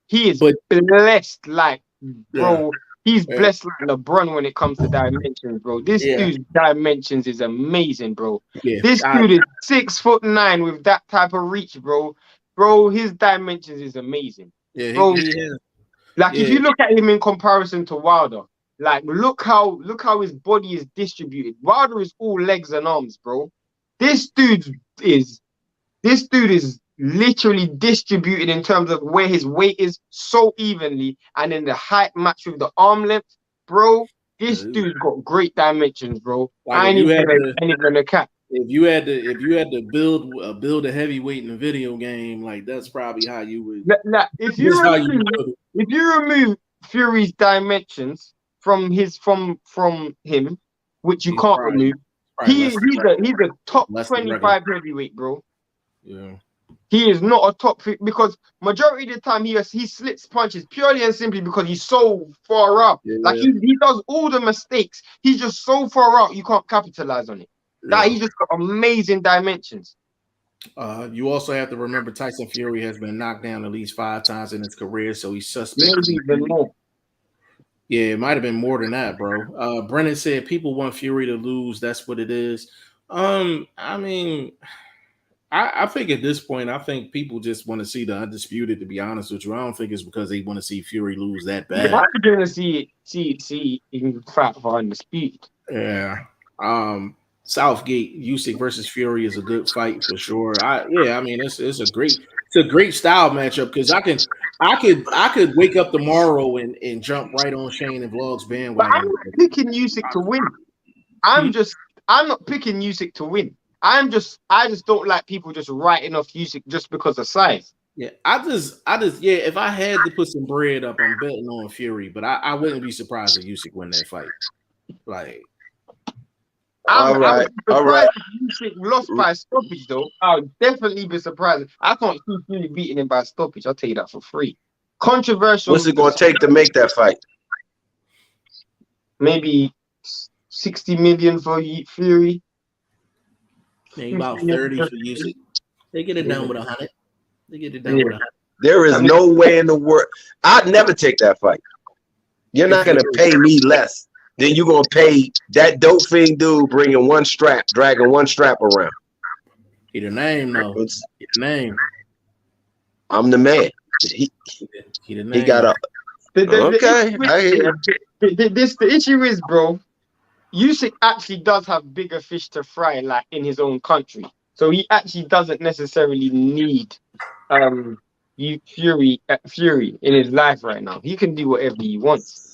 He is blessed, like bro. He's blessed like LeBron when it comes to dimensions, bro. This dude's dimensions is amazing, bro. Yeah, this dude is 6'9" with that type of reach, bro. Bro, his dimensions is amazing. Yeah, bro. If you look at him in comparison to Wilder, like look how his body is distributed. Wilder is all legs and arms, bro. This dude is literally distributed in terms of where his weight is so evenly, and in the height match with the arm length, bro. This dude's got great dimensions, bro. Like I ain't even a cap. If you had to build a heavyweight in a video game, like that's probably how you would. If you remove Fury's dimensions from him, which you can't remove, he's a top 25 heavyweight, bro. Yeah. He is not a top because majority of the time he slits punches purely and simply because he's so far up. Yeah. Like he does all the mistakes. He's just so far out you can't capitalize on it. Yeah. He's just got amazing dimensions. You also have to remember Tyson Fury has been knocked down at least 5 times in his career, so he's suspect. Maybe even more. Yeah, it might have been more than that, bro. Brennan said people want Fury to lose. That's what it is. I mean, I think at this point, I think people just want to see the undisputed. To be honest with you, I don't think it's because they want to see Fury lose that bad. I'm going to see him fight for undisputed. Yeah. Southgate Usyk versus Fury is a good fight for sure. I mean it's a great style matchup because I could wake up tomorrow and jump right on Shane and Vlog's bandwagon. But I'm not picking Usyk to win. I'm not picking Usyk to win. I just don't like people just writing off Usyk just because of size. Yeah, I just if I had to put some bread up, I'm betting on Fury, but I wouldn't be surprised if Usyk win that fight. Like all right. If Usyk lost by stoppage, though, I would definitely be surprised. I can't see Fury beating him by stoppage. I'll tell you that for free. Controversial. What's it going to take to make that fight? Maybe 60 million for Fury. Maybe about 30 for Usyk. They get it done with 100. They get it done with 100. There is no way in the world. I'd never take that fight. You're not going to pay me less than you're going to pay that dope fiend dude dragging one strap around. He the name, though. He the name. I'm the man. He the name. He got a... Okay, I hear you. The issue is, bro, Usyk actually does have bigger fish to fry, like in his own country. So he actually doesn't necessarily need Fury in his life right now. He can do whatever he wants.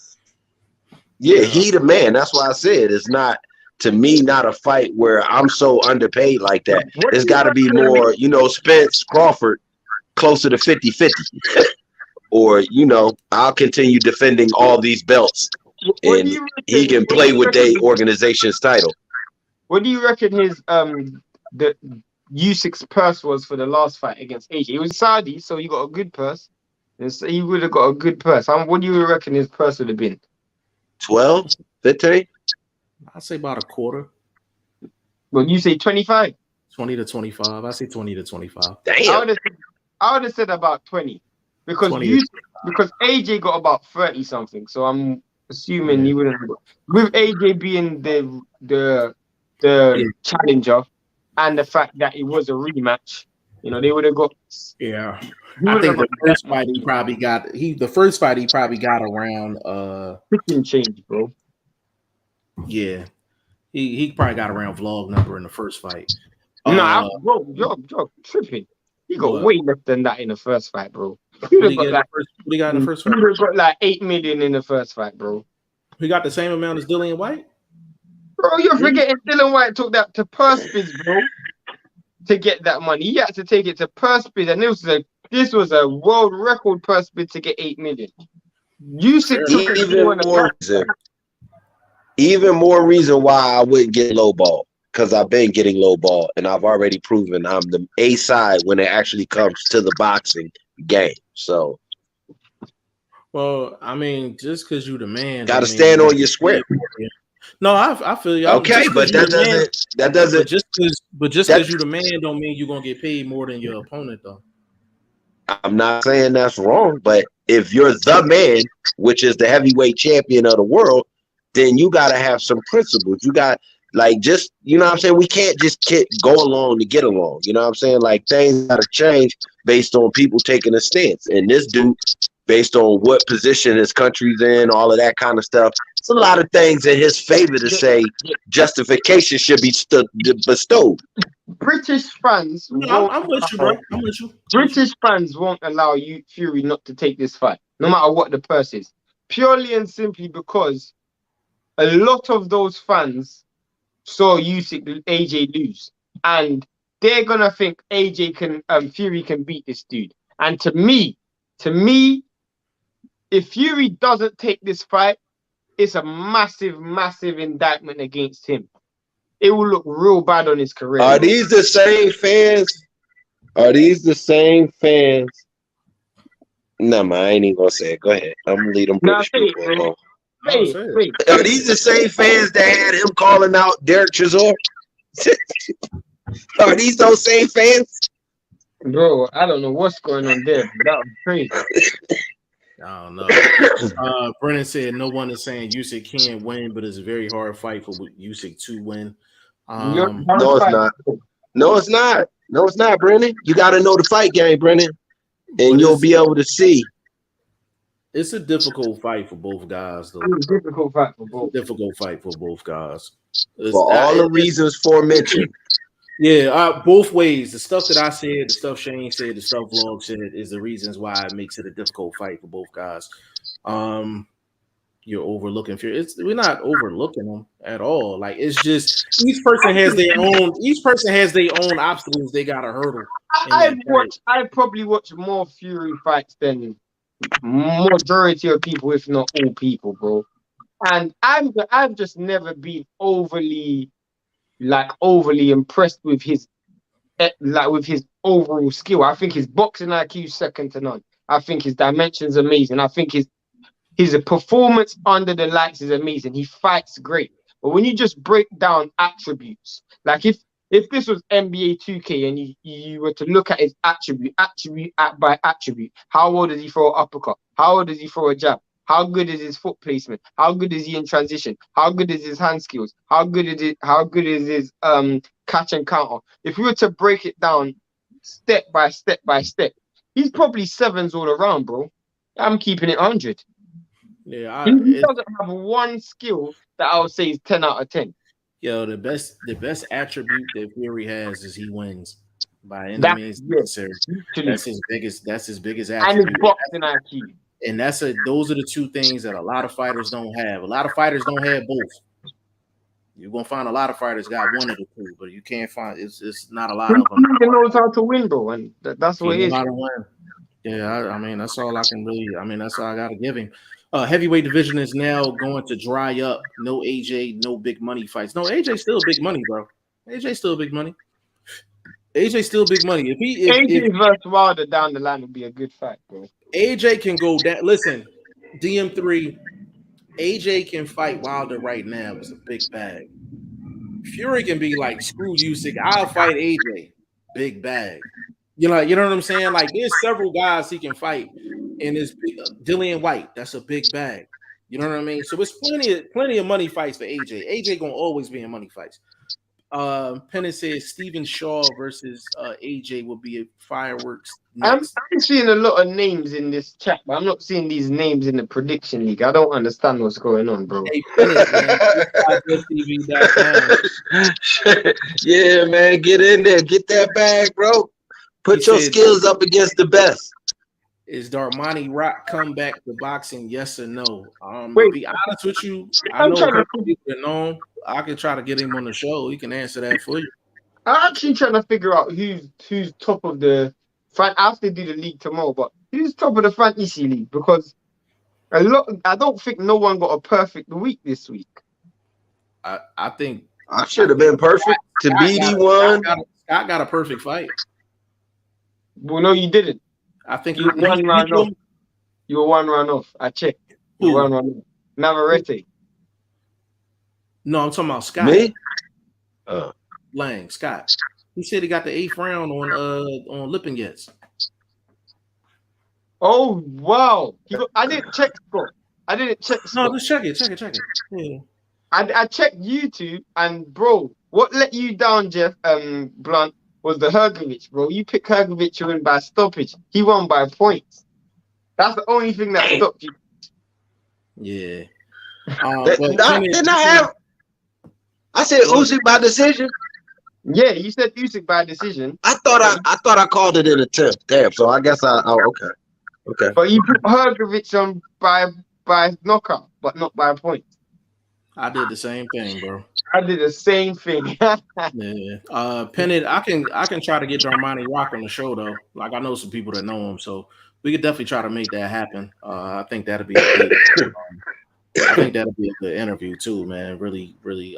Yeah, he the man. That's why I said it's not, to me, not a fight where I'm so underpaid like that. It's got to be more, Spence Crawford closer to 50-50. Or, I'll continue defending all these belts. And he can play with their organization's title. What do you reckon his the Usyk's purse was for the last fight against AJ? It was Saudi, so he got a good purse. He would have got a good purse. What do you reckon his purse would have been? 12, 15? I'd say about a quarter. Well, you say 25? 20 to 25. I say 20 to 25. Damn. I would have said about 20. Because AJ got about 30 something. So I'm assuming he wouldn't have got, with AJ being the challenger and the fact that it was a rematch, they would have got. Yeah. I think the first fight he probably got around freaking change, bro. Yeah. He probably got around vlog number in the first fight. Nah, bro, you're tripping. He got way less than that in the first fight, bro. What he got in the first fight? He would have got like 8 million in the first fight, bro. He got the same amount as Dillian White? Bro, you're forgetting Dillian White took that to purse bids, bro, to get that money. He had to take it to purse bid, and this was a world record purse bid to get 8 million. Usyk took even more reason why I wouldn't get low ball, because I've been getting low ball, and I've already proven I'm the A side when it actually comes to the boxing game. So, well, I mean, just because you the man, got to stand on your square. No, I feel you. Okay, but that doesn't. But just because you the man, don't mean you're gonna get paid more than your opponent, though. I'm not saying that's wrong, but if you're the man, which is the heavyweight champion of the world, then you got to have some principles. You got, like, just, what I'm saying? We can't just go along to get along. You know what I'm saying? Like, things got to change based on people taking a stance. And this dude, based on what position his country's in, all of that kind of stuff, it's a lot of things in his favor to say justification should be bestowed. British fans, I'm with you, bro. I'm with you. British fans won't allow Fury not to take this fight, no matter what the purse is, purely and simply because a lot of those fans saw AJ lose, and they're gonna think Fury can beat this dude. And to me, if Fury doesn't take this fight, it's a massive, massive indictment against him. It will look real bad on his career. Are these the same fans? No, man, I ain't even gonna say it. Go ahead. I'm gonna leave them British people alone. Are these the same fans that had him calling out Derek Chisora? Are these those same fans? Bro, I don't know what's going on there. But that was crazy. I don't know. Brennan said no one is saying Usyk can't win, but it's a very hard fight for Usyk to win. No, it's not. No, it's not. No, it's not, Brennan. You got to know the fight game, Brennan, and you'll be able to see. It's a difficult fight for both guys, though. It's a difficult fight for both. Difficult fight for both guys. For all the reasons forementioned. Yeah, both ways. The stuff that I said, the stuff Shane said, the stuff Vlog said is the reasons why it makes it a difficult fight for both guys. You're overlooking fear. We're not overlooking them at all. Like, it's just each person has their own obstacles they gotta hurdle. I probably watch more Fury fights than majority of people, if not all people, bro. And I've just never been overly impressed with his overall skill. I think his boxing IQ is second to none. I think his dimension's amazing. I think his performance under the lights is amazing. He fights great. But when you just break down attributes, like if this was NBA 2K and you were to look at his attribute by attribute, how well does he throw an uppercut? How well does he throw a jab? How good is his foot placement? How good is he in transition? How good is his hand skills? How good is his catch and counter? If we were to break it down step by step by step, he's probably sevens all around, bro. I'm keeping it 100. Yeah, he doesn't have one skill that I would say is 10 out of 10. Yo, the best attribute that Fury has is he wins by any means necessary. That's his biggest attribute. And his boxing IQ. And those are the two things that a lot of fighters don't have. A lot of fighters don't have both. You're gonna find a lot of fighters got one of the two, but you can't find it's not a lot of them. He knows how to win, bro, and that's what it is. Yeah, I mean that's all I can really. I mean that's all I gotta give him. Heavyweight division is now going to dry up. No AJ, no big money fights. No, AJ still big money, bro. AJ still big money. AJ still big money. If AJ versus Wilder down the line would be a good fight, bro. AJ can go down. Listen, DM3, AJ can fight Wilder right now. It's a big bag. Fury can be like, screw Usyk, I'll fight AJ. Big bag. You know what I'm saying? Like, there's several guys he can fight, and it's Dillian White. That's a big bag. You know what I mean? So it's plenty of money fights for AJ. AJ gonna always be in money fights. Pennant says Stephen Shaw versus AJ will be a fireworks. I'm seeing a lot of names in this chat, but I'm not seeing these names in the prediction league. I don't understand what's going on, bro. Hey, Pennant, man. Yeah, man, get in there, get that bag, bro. Put your skills up against the best. Is Darmani Rock come back to boxing? Yes or no? To be honest with you, I know I can try to get him on the show. He can answer that for you. I'm actually trying to figure out who's top of the front. I have to do the league tomorrow, but who's top of the fantasy league? Because I don't think no one got a perfect week this week. I think I should have been perfect. Tabidi won. Scott got a perfect fight. Well, no, you didn't. I think you were one round off. You were one round off. I checked. You were one round off. Navarrete. No, I'm talking about Scott. Me? Lang, Scott. He said he got the 8th round on Lipinets. Oh wow! I didn't check score. No, just check it. Yeah. I checked YouTube, and bro, what let you down, Jeff? Blunt, was the Hrgovic, bro. You picked Hrgovic to win by stoppage. He won by points. That's the only thing that stopped you. Yeah. I said Usyk by decision. Yeah, you said Usyk by decision. I thought I called it in a 10th. Damn. So I guess okay. But you put Hrgovic on by knockout, but not by points. I did the same thing, bro. I did the same thing. Yeah. Pennant, I can try to get Darmani Rock on the show though. Like I know some people that know him, so we could definitely try to make that happen. I think that'd be a good interview too, man. Really, really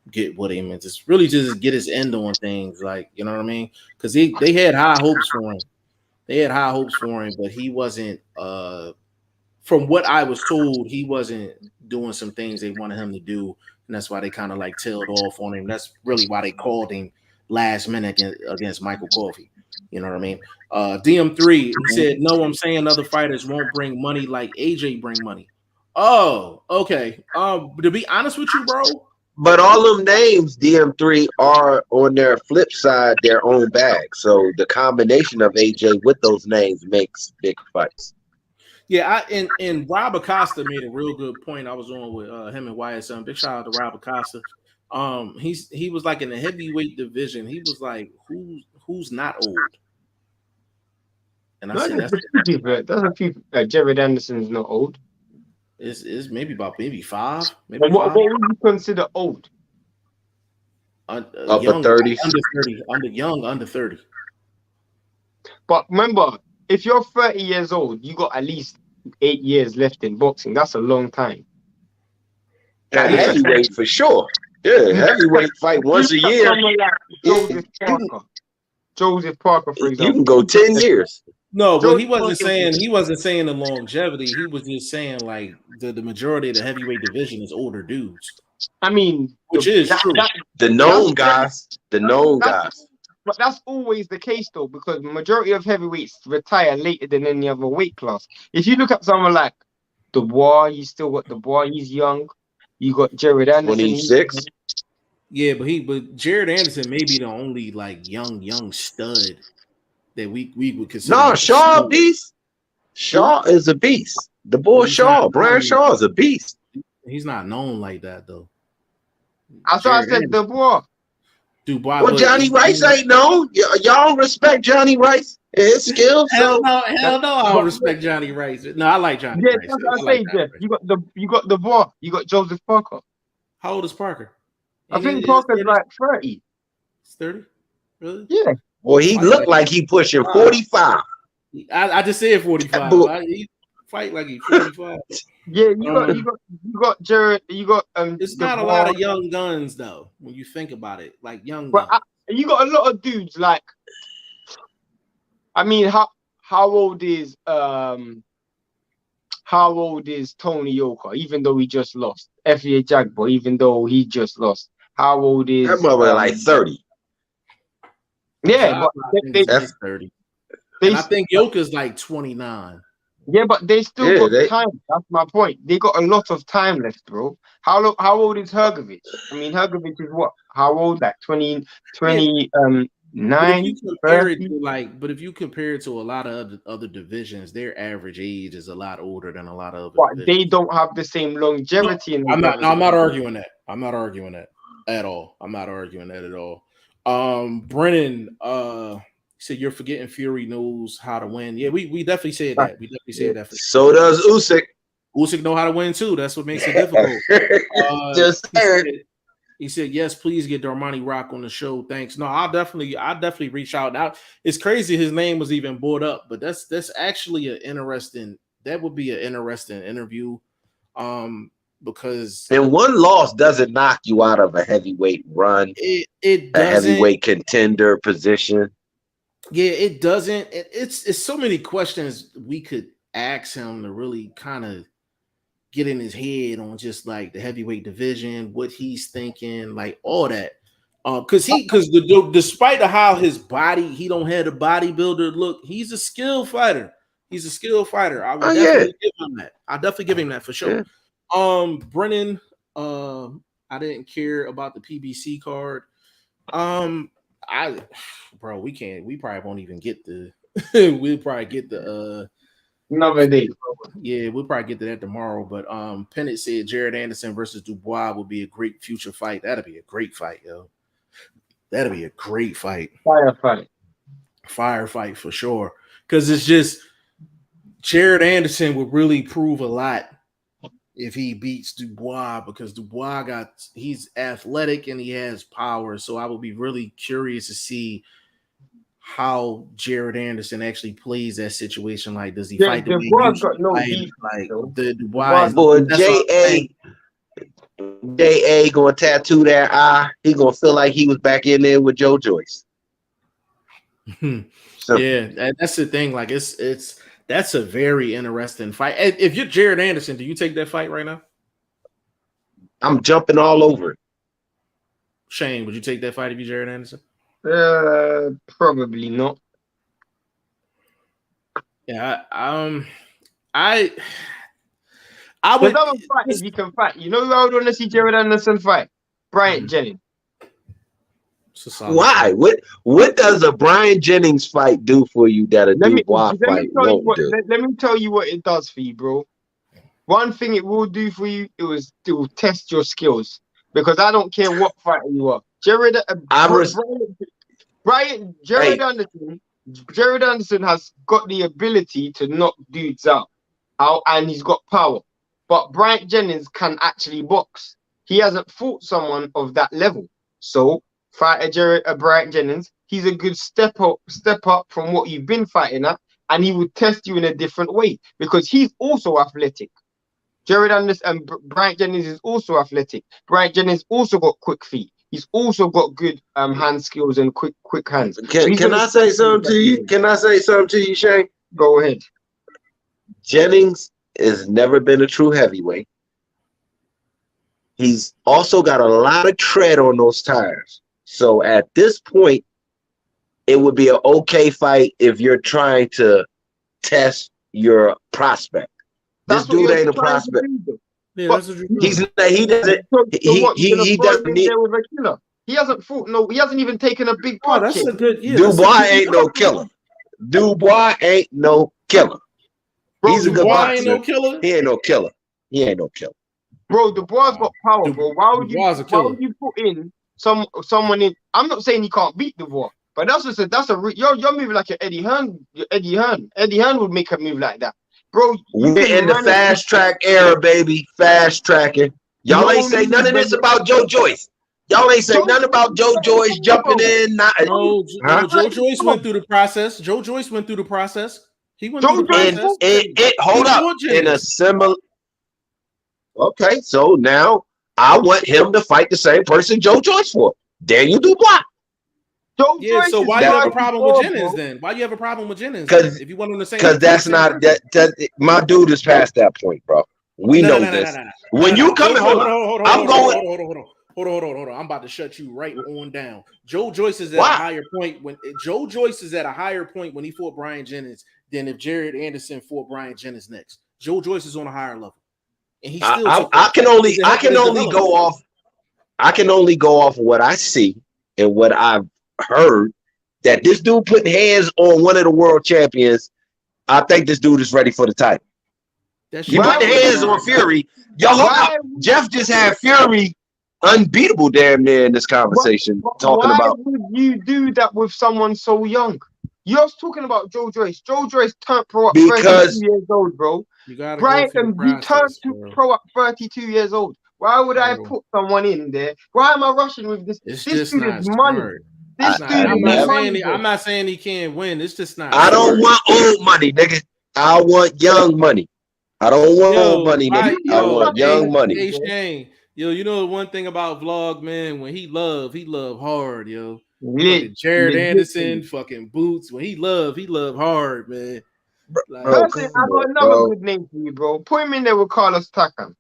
get with him and just get his end on things, like, you know what I mean? Because they had high hopes for him. But he wasn't from what I was told, he wasn't doing some things they wanted him to do. And that's why they kind of like tailed off on him. That's really why they called him last minute against Michael Coffey. You know what I mean? DM3, he said, no, I'm saying other fighters won't bring money like AJ bring money. Oh, okay. To be honest with you, bro. But all them names, DM3, are on their flip side their own bag. So the combination of AJ with those names makes big fights. Yeah, and Rob Acosta made a real good point. I was on with him and Wyatt Son. Big shout out to Rob Acosta. He was like in the heavyweight division. He was like, who's not old? And I said, that's a few. Jared Anderson's not old. It's maybe about five. Maybe But what 5. would you consider old? Upper Young, 30s, under 30. But remember, if you're 30 years old, you got at least 8 years left in boxing. That's a long time. heavyweight for sure. Yeah, heavyweight fight once a year. Someone like Joseph Parker, for example. You can go 10 years. No, but he wasn't saying the longevity. He was just saying like the majority of the heavyweight division is older dudes. I mean, which is true. The known guys. But that's always the case though, because the majority of heavyweights retire later than any other weight class. If you look at someone like Dubois, you still got Dubois, he's young. You got Jared Anderson, 26. Yeah, but Jared Anderson may be the only like young stud that we would consider. No, Shaw a beast. Shaw is a beast. The boy Shaw, Brian Shaw is a beast. He's not known like that though. I thought I said Dubois. Well, Johnny Rice ain't known. Y'all respect Johnny Rice and his skills. Hell no, I don't respect Johnny Rice. No, I like Johnny Rice. That's what I say, Jeff. You got Dubois. You got Joseph Parker. How old is Parker? I think Parker's like 30. It's 30? Really? Yeah. Well, he looked like he pushing 45. I just said 45. He fight like he's 45. Yeah, you got Jared. You got It's not a lot of young guns though when you think about it. Like young guns. You got a lot of dudes. Like, I mean, how old is Tony Yoka? Even though he just lost FA Jagbo, even though he just lost. How old is that mother? Like 30. Yeah, but that's 30. I think Yoka's like 29. Yeah, but they still got time. That's my point. They got a lot of time left, bro. How old is Hrgovic? I mean, Hrgovic is what? How old? Like 29. But if you compare it to a lot of other divisions, their average age is a lot older than a lot of other. But they don't have the same longevity. I'm not arguing that. I'm not arguing that at all. I'm not arguing that at all. Brennan said you're forgetting Fury knows how to win. Yeah, we definitely said that. We definitely said that. So does Usyk. Usyk know how to win too. That's what makes it difficult. He said, yes, please get Darmani Rock on the show. Thanks. No, I'll definitely reach out. Now it's crazy his name was even brought up, but that's actually that would be an interesting interview. Because and one loss doesn't knock you out of a heavyweight run. It doesn't. A heavyweight contender position. Yeah, it doesn't. It's so many questions we could ask him to really kind of get in his head on just like the heavyweight division, what he's thinking, like all that. Because despite how his body, he don't have the bodybuilder look. He's a skilled fighter. I would definitely give him that. I'll definitely give him that for sure. Yeah. Brennan, I didn't care about the PBC card. We probably won't even get we'll probably get the another day. Yeah, we'll probably get to that tomorrow. But Pennant said Jared Anderson versus Dubois would be a great future fight. That'd be a great fight, yo. That'd be a great fight. Fire fight for sure. Because it's just Jared Anderson would really prove a lot if he beats Dubois, because Dubois he's athletic and he has power. So I would be really curious to see how Jared Anderson actually plays that situation. Like, does he fight the Dubois got no beef, like the Dubois boy J.A. gonna tattoo that eye. He gonna feel like he was back in there with Joe Joyce. Yeah, that's the thing. Like that's a very interesting fight. If you're Jared Anderson, do you take that fight right now? I'm jumping all over it. Shane, would you take that fight if you're Jared Anderson? Probably not. Yeah, I There's would. other fighters you can fight. You know who I would want to see Jared Anderson fight? Bryant Mhm. Jennings. It's a solid Why? fight. What does a Brian Jennings fight do for you that a Dubois fight won't do? Let me tell you what it does for you, bro. One thing it will do for you, it will test your skills. Because I don't care what fighter you are. Jared Hey, Jared Anderson has got the ability to knock dudes out. And he's got power. But Bryant Jennings can actually box. He hasn't fought someone of that level. So fighter Bryant Jennings, he's a good step up from what you've been fighting at, and he would test you in a different way because he's also athletic. Jared Anderson and Bryant Jennings is also athletic. Bryant Jennings also got quick feet. He's also got good hand skills and quick hands. can I say something to you? Can I say something to you, Shane? Go ahead. Jennings has never been a true heavyweight. He's also got a lot of tread on those tires. So at this point, it would be an okay fight if you're trying to test your prospect. This dude ain't a prospect. Yeah, that's what you're doing. He doesn't. He doesn't need. He hasn't fought. No, he hasn't even taken a big punch. That's a good. Yeah, Dubois ain't no killer. Dubois ain't no killer. Bro, He's a good boxer. Ain't no killer. He ain't no killer. He ain't no killer. Bro, Dubois got power, bro. Why would you put in someone in? I'm not saying he can't beat Dubois, but you're moving like an Eddie Hearn. Eddie Hearn would make a move like that, bro. We're in the fast track era, baby. Fast tracking. Y'all ain't say none of this about Joe Joyce. Y'all ain't say nothing about Joe Joyce jumping in. No, Joe Joyce went through the process. Joe Joyce went through the process. He went through the process. Hold up. In a similar. Okay, so now I want him to fight the same person Joe Joyce for. Daniel Dubois. Yeah, so why do you have a problem with Jennings then? Why do you have a problem with Jennings? Because if you want him to say, because that's not that. My dude is past that point, bro. We know this. When you come in, hold on. I'm going. Hold on. I'm about to shut you right on down. Joe Joyce is at a higher point when he fought Brian Jennings than if Jared Anderson fought Brian Jennings next. Joe Joyce is on a higher level, and he still. I can only go off of what I see and what I've heard. That this dude putting hands on one of the world champions. I think this dude is ready for the title. You put the hands on Fury. Jeff just had Fury unbeatable damn near in this conversation. Why would you do that with someone so young? You're talking about Joe Joyce. Joe Joyce turned pro at 32 years old, bro. Brian, he turned pro at 32 years old. Why would I put someone in there? Why am I rushing with this? This dude is money. I'm not saying he can't win. It's just not. I don't want old money, nigga. I want young money. I don't want old money, nigga. I want young money. Hey, Shane. Yo, you know the one thing about Vlog, man, when he love hard, yo. Jared Anderson, fucking Boots. When he love hard, man. I got another good name for you, bro. Put him in there with Carlos Takam.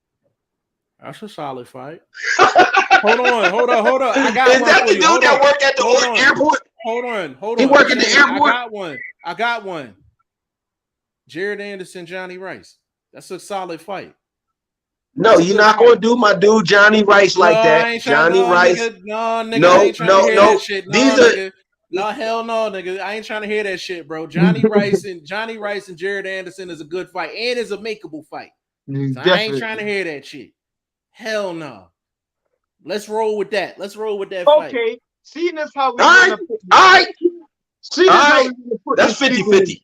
That's a solid fight. Hold on. I got Is that the dude that worked at the airport? Hold on. He worked at the airport? I got one. Jared Anderson, Johnny Rice. That's a solid fight. No, you're not going to do my dude Johnny Rice like that. Johnny Rice. Nigga, no, hell no, nigga. I ain't trying to hear that shit, bro. Johnny Rice and Jared Anderson is a good fight and is a makeable fight. So I ain't trying to hear that shit. Hell no. Let's roll with that. Let's roll with that fight. Okay. Seeing as how we all right. That's 50-50.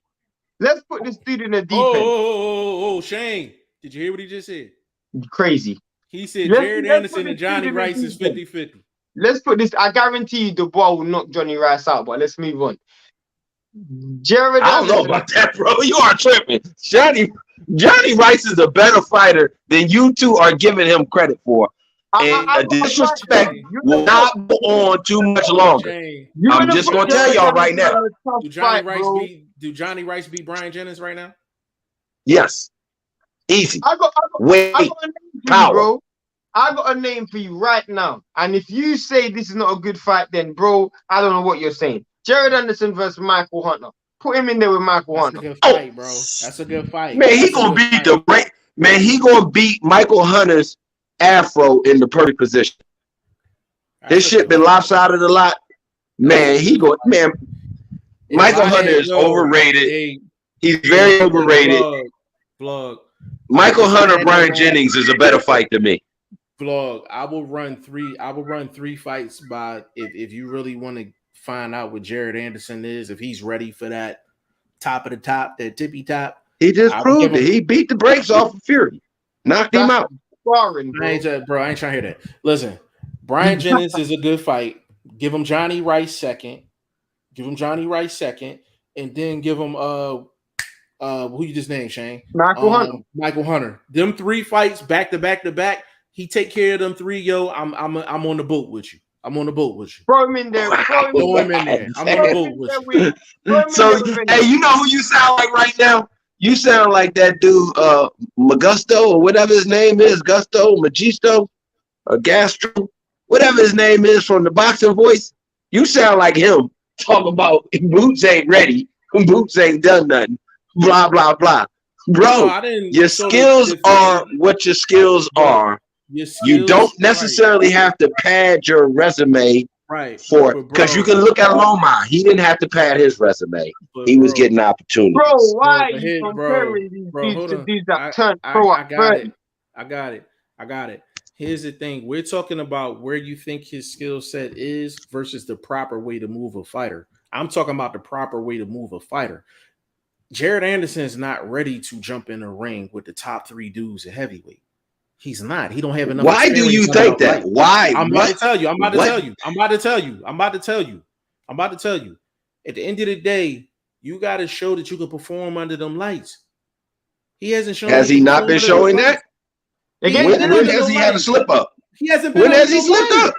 Let's put this dude in a deep end. Oh, Shane. Did you hear what he just said? Crazy. He said Jared Anderson and Johnny Rice is 50-50. Let's put this. I guarantee you Dubois will knock Johnny Rice out, but let's move on. Jared I don't know about that, bro. You are tripping. Johnny Rice is a better fighter than you two are giving him credit for. And the disrespect will not go on too much longer. I'm just going to tell y'all right now. Do Johnny Rice beat Brian Jennings right now? Yes. Easy. I got a name for you, bro. I got a name for you right now. And if you say this is not a good fight, then bro, I don't know what you're saying. Jared Anderson versus Michael Hunter. Put him in there with Michael That's Hunter. a good fight, bro. That's a good fight. Man, he That's a gonna good beat fight. the break. Man, he gonna beat Michael Hunter's afro in the perfect position. That's His a shit good been fight. lopsided a lot. Man, he go. Man, If Michael I Hunter had- is yo, overrated. hey, He's very look, overrated. Vlog. Michael If I Hunter, had Brian to run- Jennings is a better fight to me. Vlog. I will run three fights by if you really want to find out what Jared Anderson is, if he's ready for that top of the top, that tippy top. He just I would proved give it. him- He beat the brakes off of Fury, knocked him out. Sparring, I ain't trying to hear that. Listen, Brian Jennings is a good fight. Give him Johnny Rice second. And then give him who you just named, Shane? Michael Hunter. Michael Hunter. Them 3 fights back to back to back. He take care of them 3, yo. I'm on the boat with you. Throw him in there. Throw him in there. I'm on the boat with you. So, hey, you know who you sound like right now? You sound like that dude, Magusto, or whatever his name is, Gusto, Magisto, or Gastro, whatever his name is from the boxing voice. You sound like him. Talking about Boots ain't ready. Boots ain't done nothing. Blah, blah, blah. Bro, No, your skills are what your skills are. You don't necessarily have to pad your resume for it. Because you can look at Loma. He didn't have to pad his resume. He was getting opportunities. Bro, why are But you here, comparing these bro, dudes hold to on. dudes that turn pro I at got 30? it. I got it. Here's the thing. We're talking about where you think his skill set is versus the proper way to move a fighter. I'm talking about the proper way to move a fighter. Jared Anderson is not ready to jump in a ring with the top 3 dudes at heavyweight. He's not. He don't have enough. Why do you think that? Why? I'm about to tell you. I'm about to tell you. At the end of the day, you got to show that you can perform under them lights. He hasn't shown. Has he not been showing that? When has he had a slip up? He hasn't been. When has he slipped up?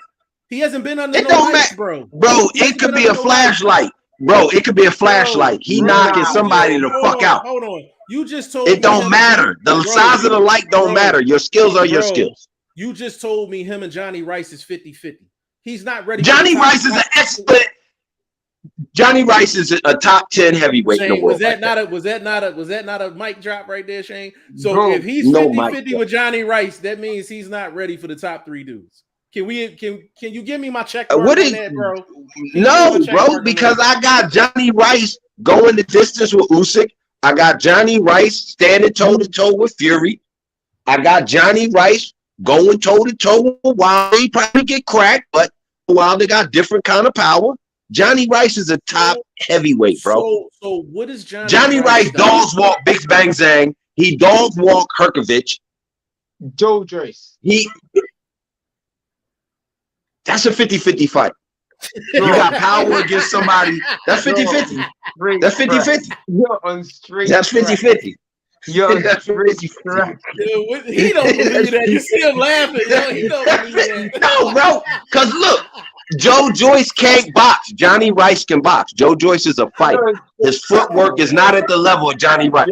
He hasn't been under It no don't lights, matter, bro. Bro, it could be a flashlight. Bro, it could be a flashlight. He knocking somebody the fuck out. Hold on. You just told it don't matter. The size of the light don't matter. Your skills are your skills. You just told me him and Johnny Rice is 50-50. He's not ready. Johnny Rice is an expert. Johnny Rice is a top 10 heavyweight in the world. Was that not a mic drop right there, Shane? So if he's 50-50 with Johnny Rice, that means he's not ready for the top 3 dudes. Can you give me my check mark on that, bro? No, bro, because I got Johnny Rice going the distance with Usyk. I got Johnny Rice standing toe-to-toe with Fury. I got Johnny Rice going toe-to-toe with Wilder. He probably get cracked, but Wilder got different kind of power. Johnny Rice is a top heavyweight, bro. So what is Johnny Rice dogs walk Big Bang Zang. He dogs walk Hrgovic. Joe Joyce. That's a 50-50 fight. You got power against somebody. That's 50-50. That's 50-50. You're on straight. That's 50-50. Yo, that's 50-50. He don't believe that. You see him laughing. Yo, he don't believe that. No, bro. Because look, Joe Joyce can't box. Johnny Rice can box. Joe Joyce is a fighter. His footwork is not at the level of Johnny Rice.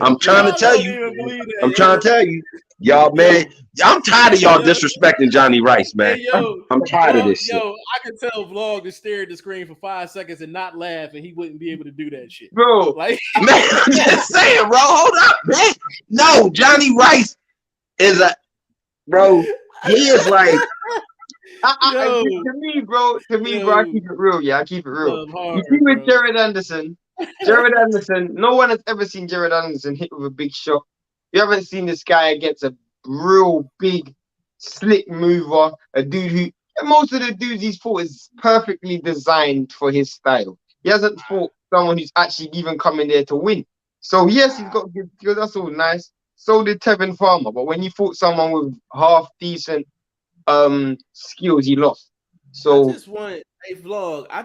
I'm trying to tell you. I'm trying to tell you. Y'all, man, I'm tired of y'all disrespecting Johnny Rice, man. Hey, yo, I'm tired of this shit. Yo, I can tell Vlog to stare at the screen for 5 seconds and not laugh, and he wouldn't be able to do that shit. Bro, like, man, I'm just saying, bro. Hold up, man. No, Johnny Rice is a bro. He is like. To me, bro, I keep it real. Yeah, I keep it real. You see with Jared Anderson, no one has ever seen Jared Anderson hit with a big shot. You haven't seen this guy against a real big, slick mover, a dude who, most of the dudes he's fought is perfectly designed for his style. He hasn't fought someone who's actually even coming there to win. So yes, he's got good skills, that's all nice. So did Tevin Farmer, but when he fought someone with half decent skills, he lost. So I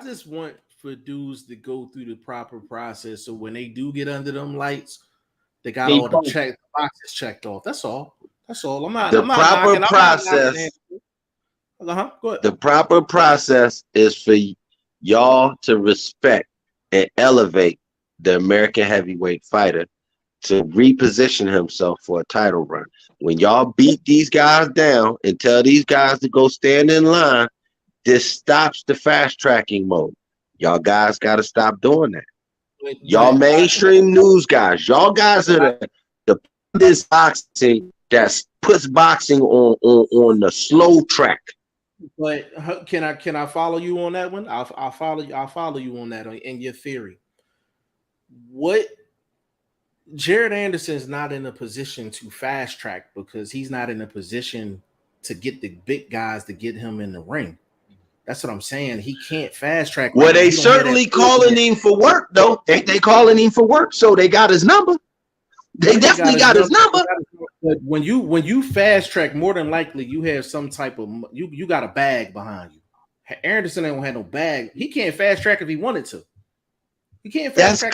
just want for dudes to go through the proper process, so when they do get under them lights, they got all the boxes checked off. That's all. I'm not. The proper process. Go ahead. The proper process is for y'all to respect and elevate the American heavyweight fighter to reposition himself for a title run. When y'all beat these guys down and tell these guys to go stand in line, this stops the fast tracking mode. Y'all guys got to stop doing that. Y'all mainstream news guys, y'all guys are the this boxing that puts boxing on the slow track. But can I follow you on that one? I'll follow you on that in your theory. What Jared Anderson's not in a position to fast track because he's not in a position to get the big guys to get him in the ring. That's what I'm saying. He can't fast track. Well, they certainly calling him for work, though. Ain't they calling him for work? So they got his number. They definitely got his number. But when you fast track, more than likely you have some type of you got a bag behind you. Anderson ain't gonna have no bag. He can't fast track if he wanted to. He can't fast track.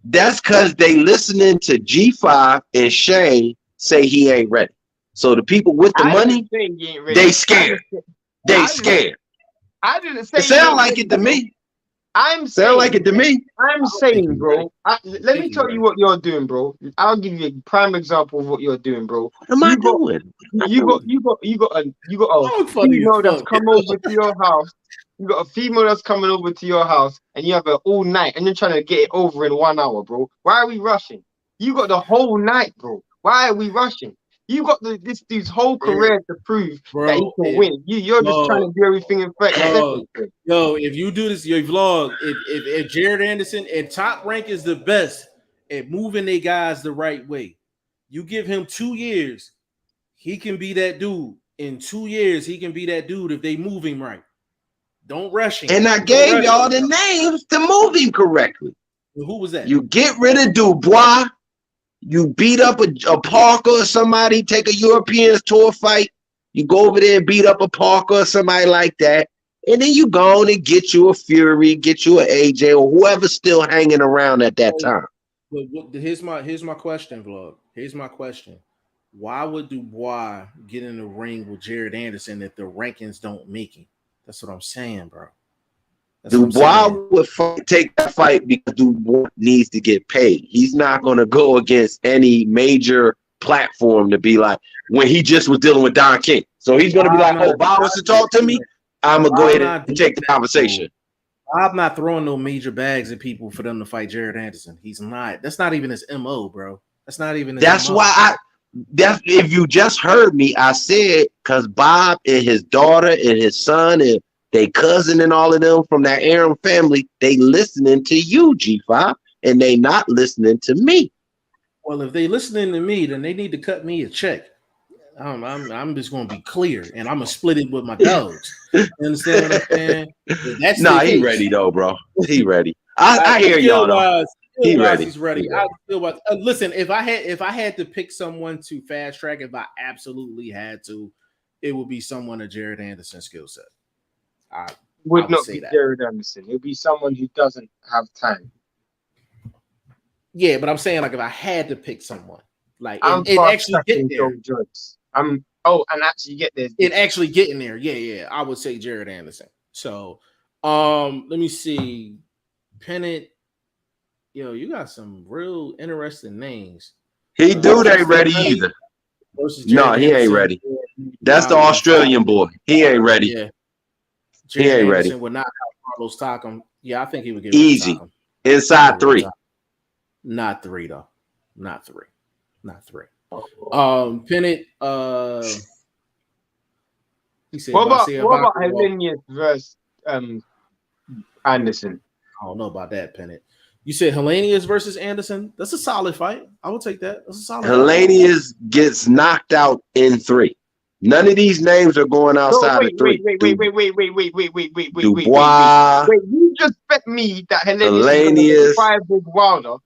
That's because they listening to G5 and Shane say he ain't ready. So the people with the money, they scared. They scared. I didn't say. It sound like it to me. I'm saying, bro. Let me tell you what you're doing, bro. I'll give you a prime example of what you're doing, bro. What am I doing? You got a female that's come over to your house. You got a female that's coming over to your house, and you have her all night, and you're trying to get it over in 1 hour, bro. Why are we rushing? You got the whole night, bro. Why are we rushing? You got this dude's whole career to prove that he can win. You're just trying to do everything in 30 seconds. Yo, if you do this, your vlog, if Jared Anderson and Top Rank is the best at moving their guys the right way, you give him 2 years, he can be that dude. In 2 years, he can be that dude if they move him right. Don't rush him. And I gave y'all the names to move him correctly. Who was that? You get rid of Dubois. You beat up a Parker or somebody, take a Europeans tour fight. You go over there and beat up a Parker or somebody like that. And then you go on and get you a Fury, get you an AJ or whoever's still hanging around at that time. Here's my question, vlog. Here's my question. Why would Dubois get in the ring with Jared Anderson if the rankings don't make him? That's what I'm saying, bro. Dubois would take that fight because Dubois needs to get paid. He's not going to go against any major platform to be like when he just was dealing with Don King. So he's going to be like, "Oh, Bob wants to talk to me. I'm gonna go ahead and take the conversation." I'm not throwing no major bags at people for them to fight Jared Anderson. He's not. That's not even his MO, bro. That's not even. That's MO. Why if you just heard me, I said because Bob and his daughter and his son and they cousin and all of them from that Aaron family, they listening to you, G5, and they not listening to me. Well, if they listening to me, then they need to cut me a check. I'm just gonna be clear, and I'm gonna split it with my dogs. You understand what I'm saying? He ready though, bro. He ready. I hear y'all. Though. He ready. He's ready. Listen, if I had to pick someone to fast track, if I absolutely had to, it would be someone of Jared Anderson's skill set. I would not be Jared Anderson. It would be someone who doesn't have time. Yeah, but I'm saying like if I had to pick someone, like it actually get there. And actually get there. It actually getting there. Yeah. I would say Jared Anderson. So let me see. Pennant. Yo, you got some real interesting names. He ain't ready either. No, he ain't ready. That's the Australian boy. He ain't ready. Yeah. He ain't ready. Would not have Carlos Takam. Yeah, I think he would get easy inside 3. Not 3 though. Not 3. Pennant. He said. What about Helenius versus Anderson? I don't know about that, Pennant. You said Helenius versus Anderson. That's a solid fight. I would take that. That's a solid. Helenius gets knocked out in 3. None of these names are going outside of 3. Wait. Dubois. Wait, you just bet me that Helenius is 5 with Wilder,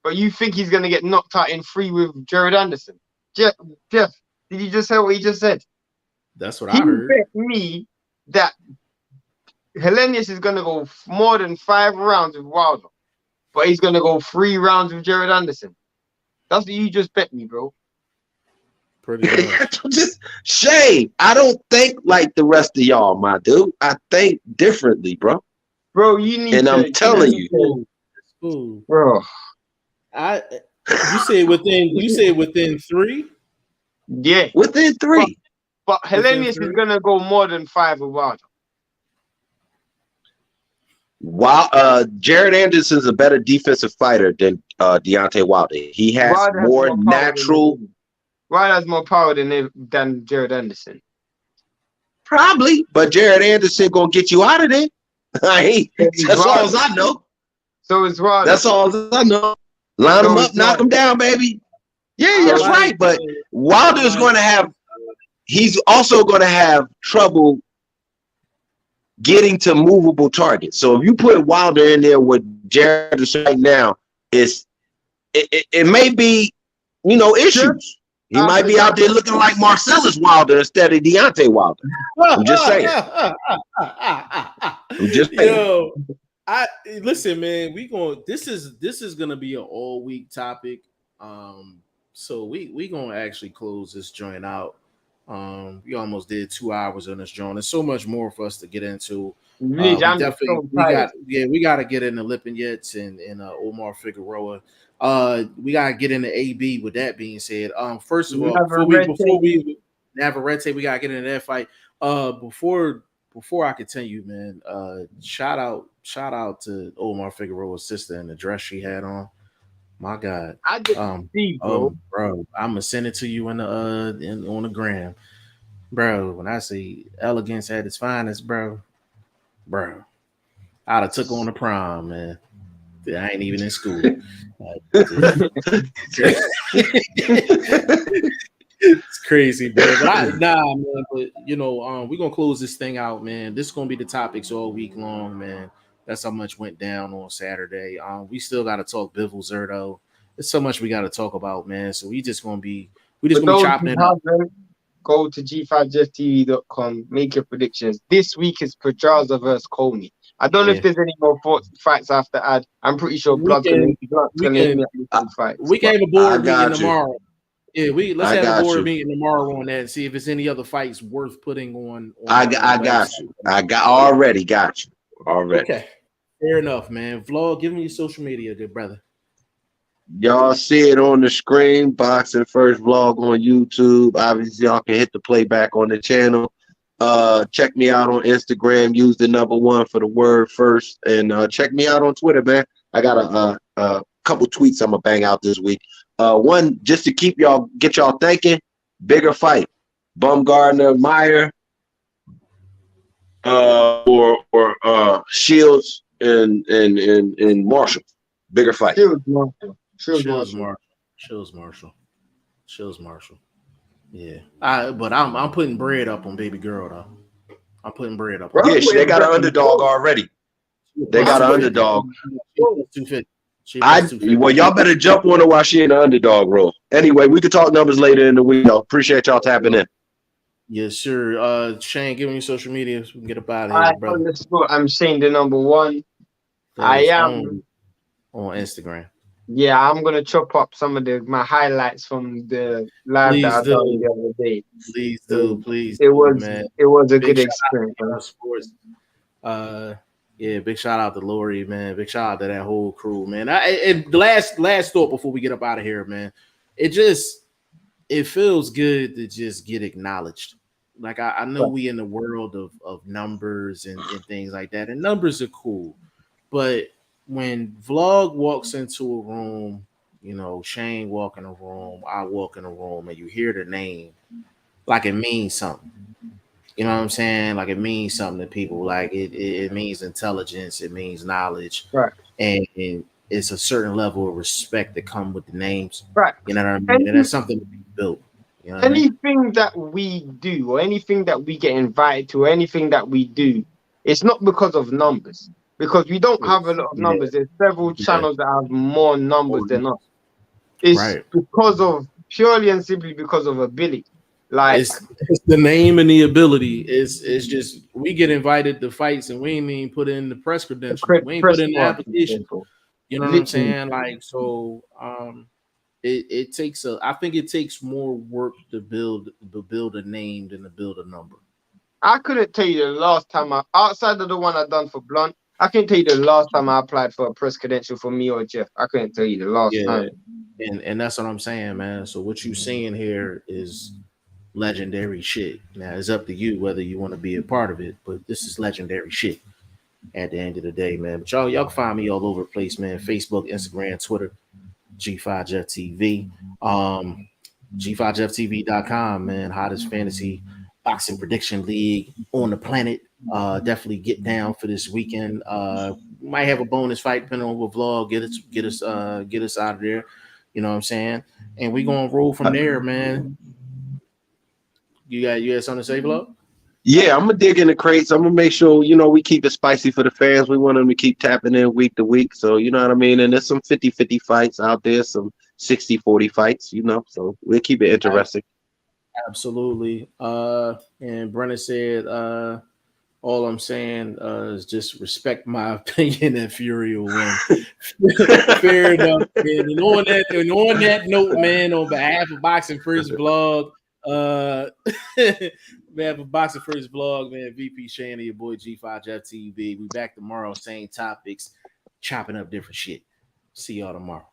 but you think he's going to get knocked out in 3 with Jared Anderson? Jeff, did you just hear what he just said? That's what I heard. You bet me that Helenius is going to go more than 5 rounds with Wilder, but he's going to go 3 rounds with Jared Anderson. That's what you just bet me, bro. Shay, I don't think like the rest of y'all, my dude. I think differently, bro. Bro, you need and I'm telling you. Bro. You say within 3? Yeah. Within 3. But Hellenius is gonna go more than 5 with Wilder. While Jared Anderson's a better defensive fighter than Deontay Wilder. He has Wilder more natural. Wilder has more power than Jared Anderson. Probably, but Jared Anderson gonna get you out of there. That's all I know. So is Wilder. That's all I know. Line him up, knock him down, baby. Yeah, that's right. But Wilder's going to have. He's also going to have trouble getting to movable targets. So if you put Wilder in there with Jared right now, it may be, issues. He might be out there looking like Marcellus Wilder instead of Deontay Wilder. I'm just saying. Yo, listen, man. This is gonna be an all week topic. So we gonna actually close this joint out. We almost did 2 hours on this joint. There's so much more for us to get into. We got to get into Lipinets and Omar Figueroa. We gotta get into AB. With that being said, first of all, before we Navarrete, we gotta get into that fight. Before I continue, man, shout out to Omar Figueroa's sister and the dress she had on. My God, I didn't see, bro. Bro, I'm gonna send it to you on the gram, bro. When I say elegance at its finest, bro, I'd have took on the prom, man. I ain't even in school. It's crazy, bro. But man. But we're gonna close this thing out, man. This is gonna be the topics all week long, man. That's how much went down on Saturday. We still gotta talk Bivol Zerto. There's so much we gotta talk about, man. So we just gonna be chopping it up. Go to g5jeftv.com, make your predictions. This week is Pedraza versus Comey. I don't know if there's any more fights I have to add. I'm pretty sure Blood's gonna hit me at fights. We can have a board meeting tomorrow. Yeah, let's have a board meeting tomorrow on that and see if there's any other fights worth putting on. I got you. Already got you. Okay. Fair enough, man. Vlog, give me your social media, good brother. Y'all see it on the screen. Boxing First Vlog on YouTube. Obviously, y'all can hit the playback on the channel. Check me out on Instagram. Use the #1 for the word first. And check me out on Twitter, man. I got a couple tweets I'm gonna bang out this week. One just to get y'all thinking. Bigger fight. Bumgardner, Meyer, or Shields and Marshall. Bigger fight. Shields Marshall. Yeah. But I'm putting bread up on baby girl though. I'm putting bread up. Yeah, they got an underdog already. They got an underdog. 250. Well, y'all better jump on her while she in the underdog role. Anyway, we can talk numbers later in the week. Appreciate y'all tapping in. Yes, sure. Shane, give me your social media so we can get up out of here, bro. I'm Shane the #1. I am on Instagram. Yeah, I'm gonna chop up some of my highlights from the live that I done the other day. Please do. It was a good experience. Sports. Yeah, big shout out to Lori, man. Big shout out to that whole crew, man. And the last thought before we get up out of here, man. It feels good to just get acknowledged. Like I know we in the world of numbers and things like that, and numbers are cool, but when Vlog walks into a room, Shane walk in a room, I walk in a room, and you hear the name, like it means something. You know what I'm saying? Like it means something to people. Like it means intelligence. It means knowledge. Right. And it's a certain level of respect that come with the names. Right. You know what I mean? And that's something to be built. You know anything that we do or anything that we get invited to or anything that we do, it's not because of numbers. Because we don't have a lot of numbers. There's several channels that have more numbers than us. It's purely and simply because of ability. Like it's the name and the ability. It's just we get invited to fights and we ain't even put in the press credentials. We ain't put in the application. You know what I'm saying? Like so, it takes I think it takes more work to build a name than to build a number. I couldn't tell you the last time outside of the one I done for Blunt. I can't tell you the last time I applied for a press credential for me or Jeff. I couldn't tell you the last time. And that's what I'm saying, man. So what you seeing here is legendary shit. Now it's up to you whether you want to be a part of it, but this is legendary shit at the end of the day, man. But y'all can find me all over the place, man. Facebook, Instagram, Twitter, G5Jeff TV. G5JeffTV.com, man. Hottest fantasy boxing prediction league on the planet. Definitely get down for this weekend. Might have a bonus fight depending on what vlog get us out of there. You know what I'm saying? And we gonna roll from there, man. You got something to say, vlog? Yeah, I'm gonna dig in the crates. I'm gonna make sure, we keep it spicy for the fans. We want them to keep tapping in week to week. So, you know what I mean? And there's some 50-50 fights out there, some 60-40 fights, so we'll keep it interesting. Absolutely. And Brennan said, all I'm saying is just respect my opinion and Fury will win. Fair enough, man. And on that note, man, on behalf of Boxing First Vlog, man, for Boxing First Vlog, man, VP Shannon, your boy G5Jeff TV. We back tomorrow, same topics, chopping up different shit. See y'all tomorrow.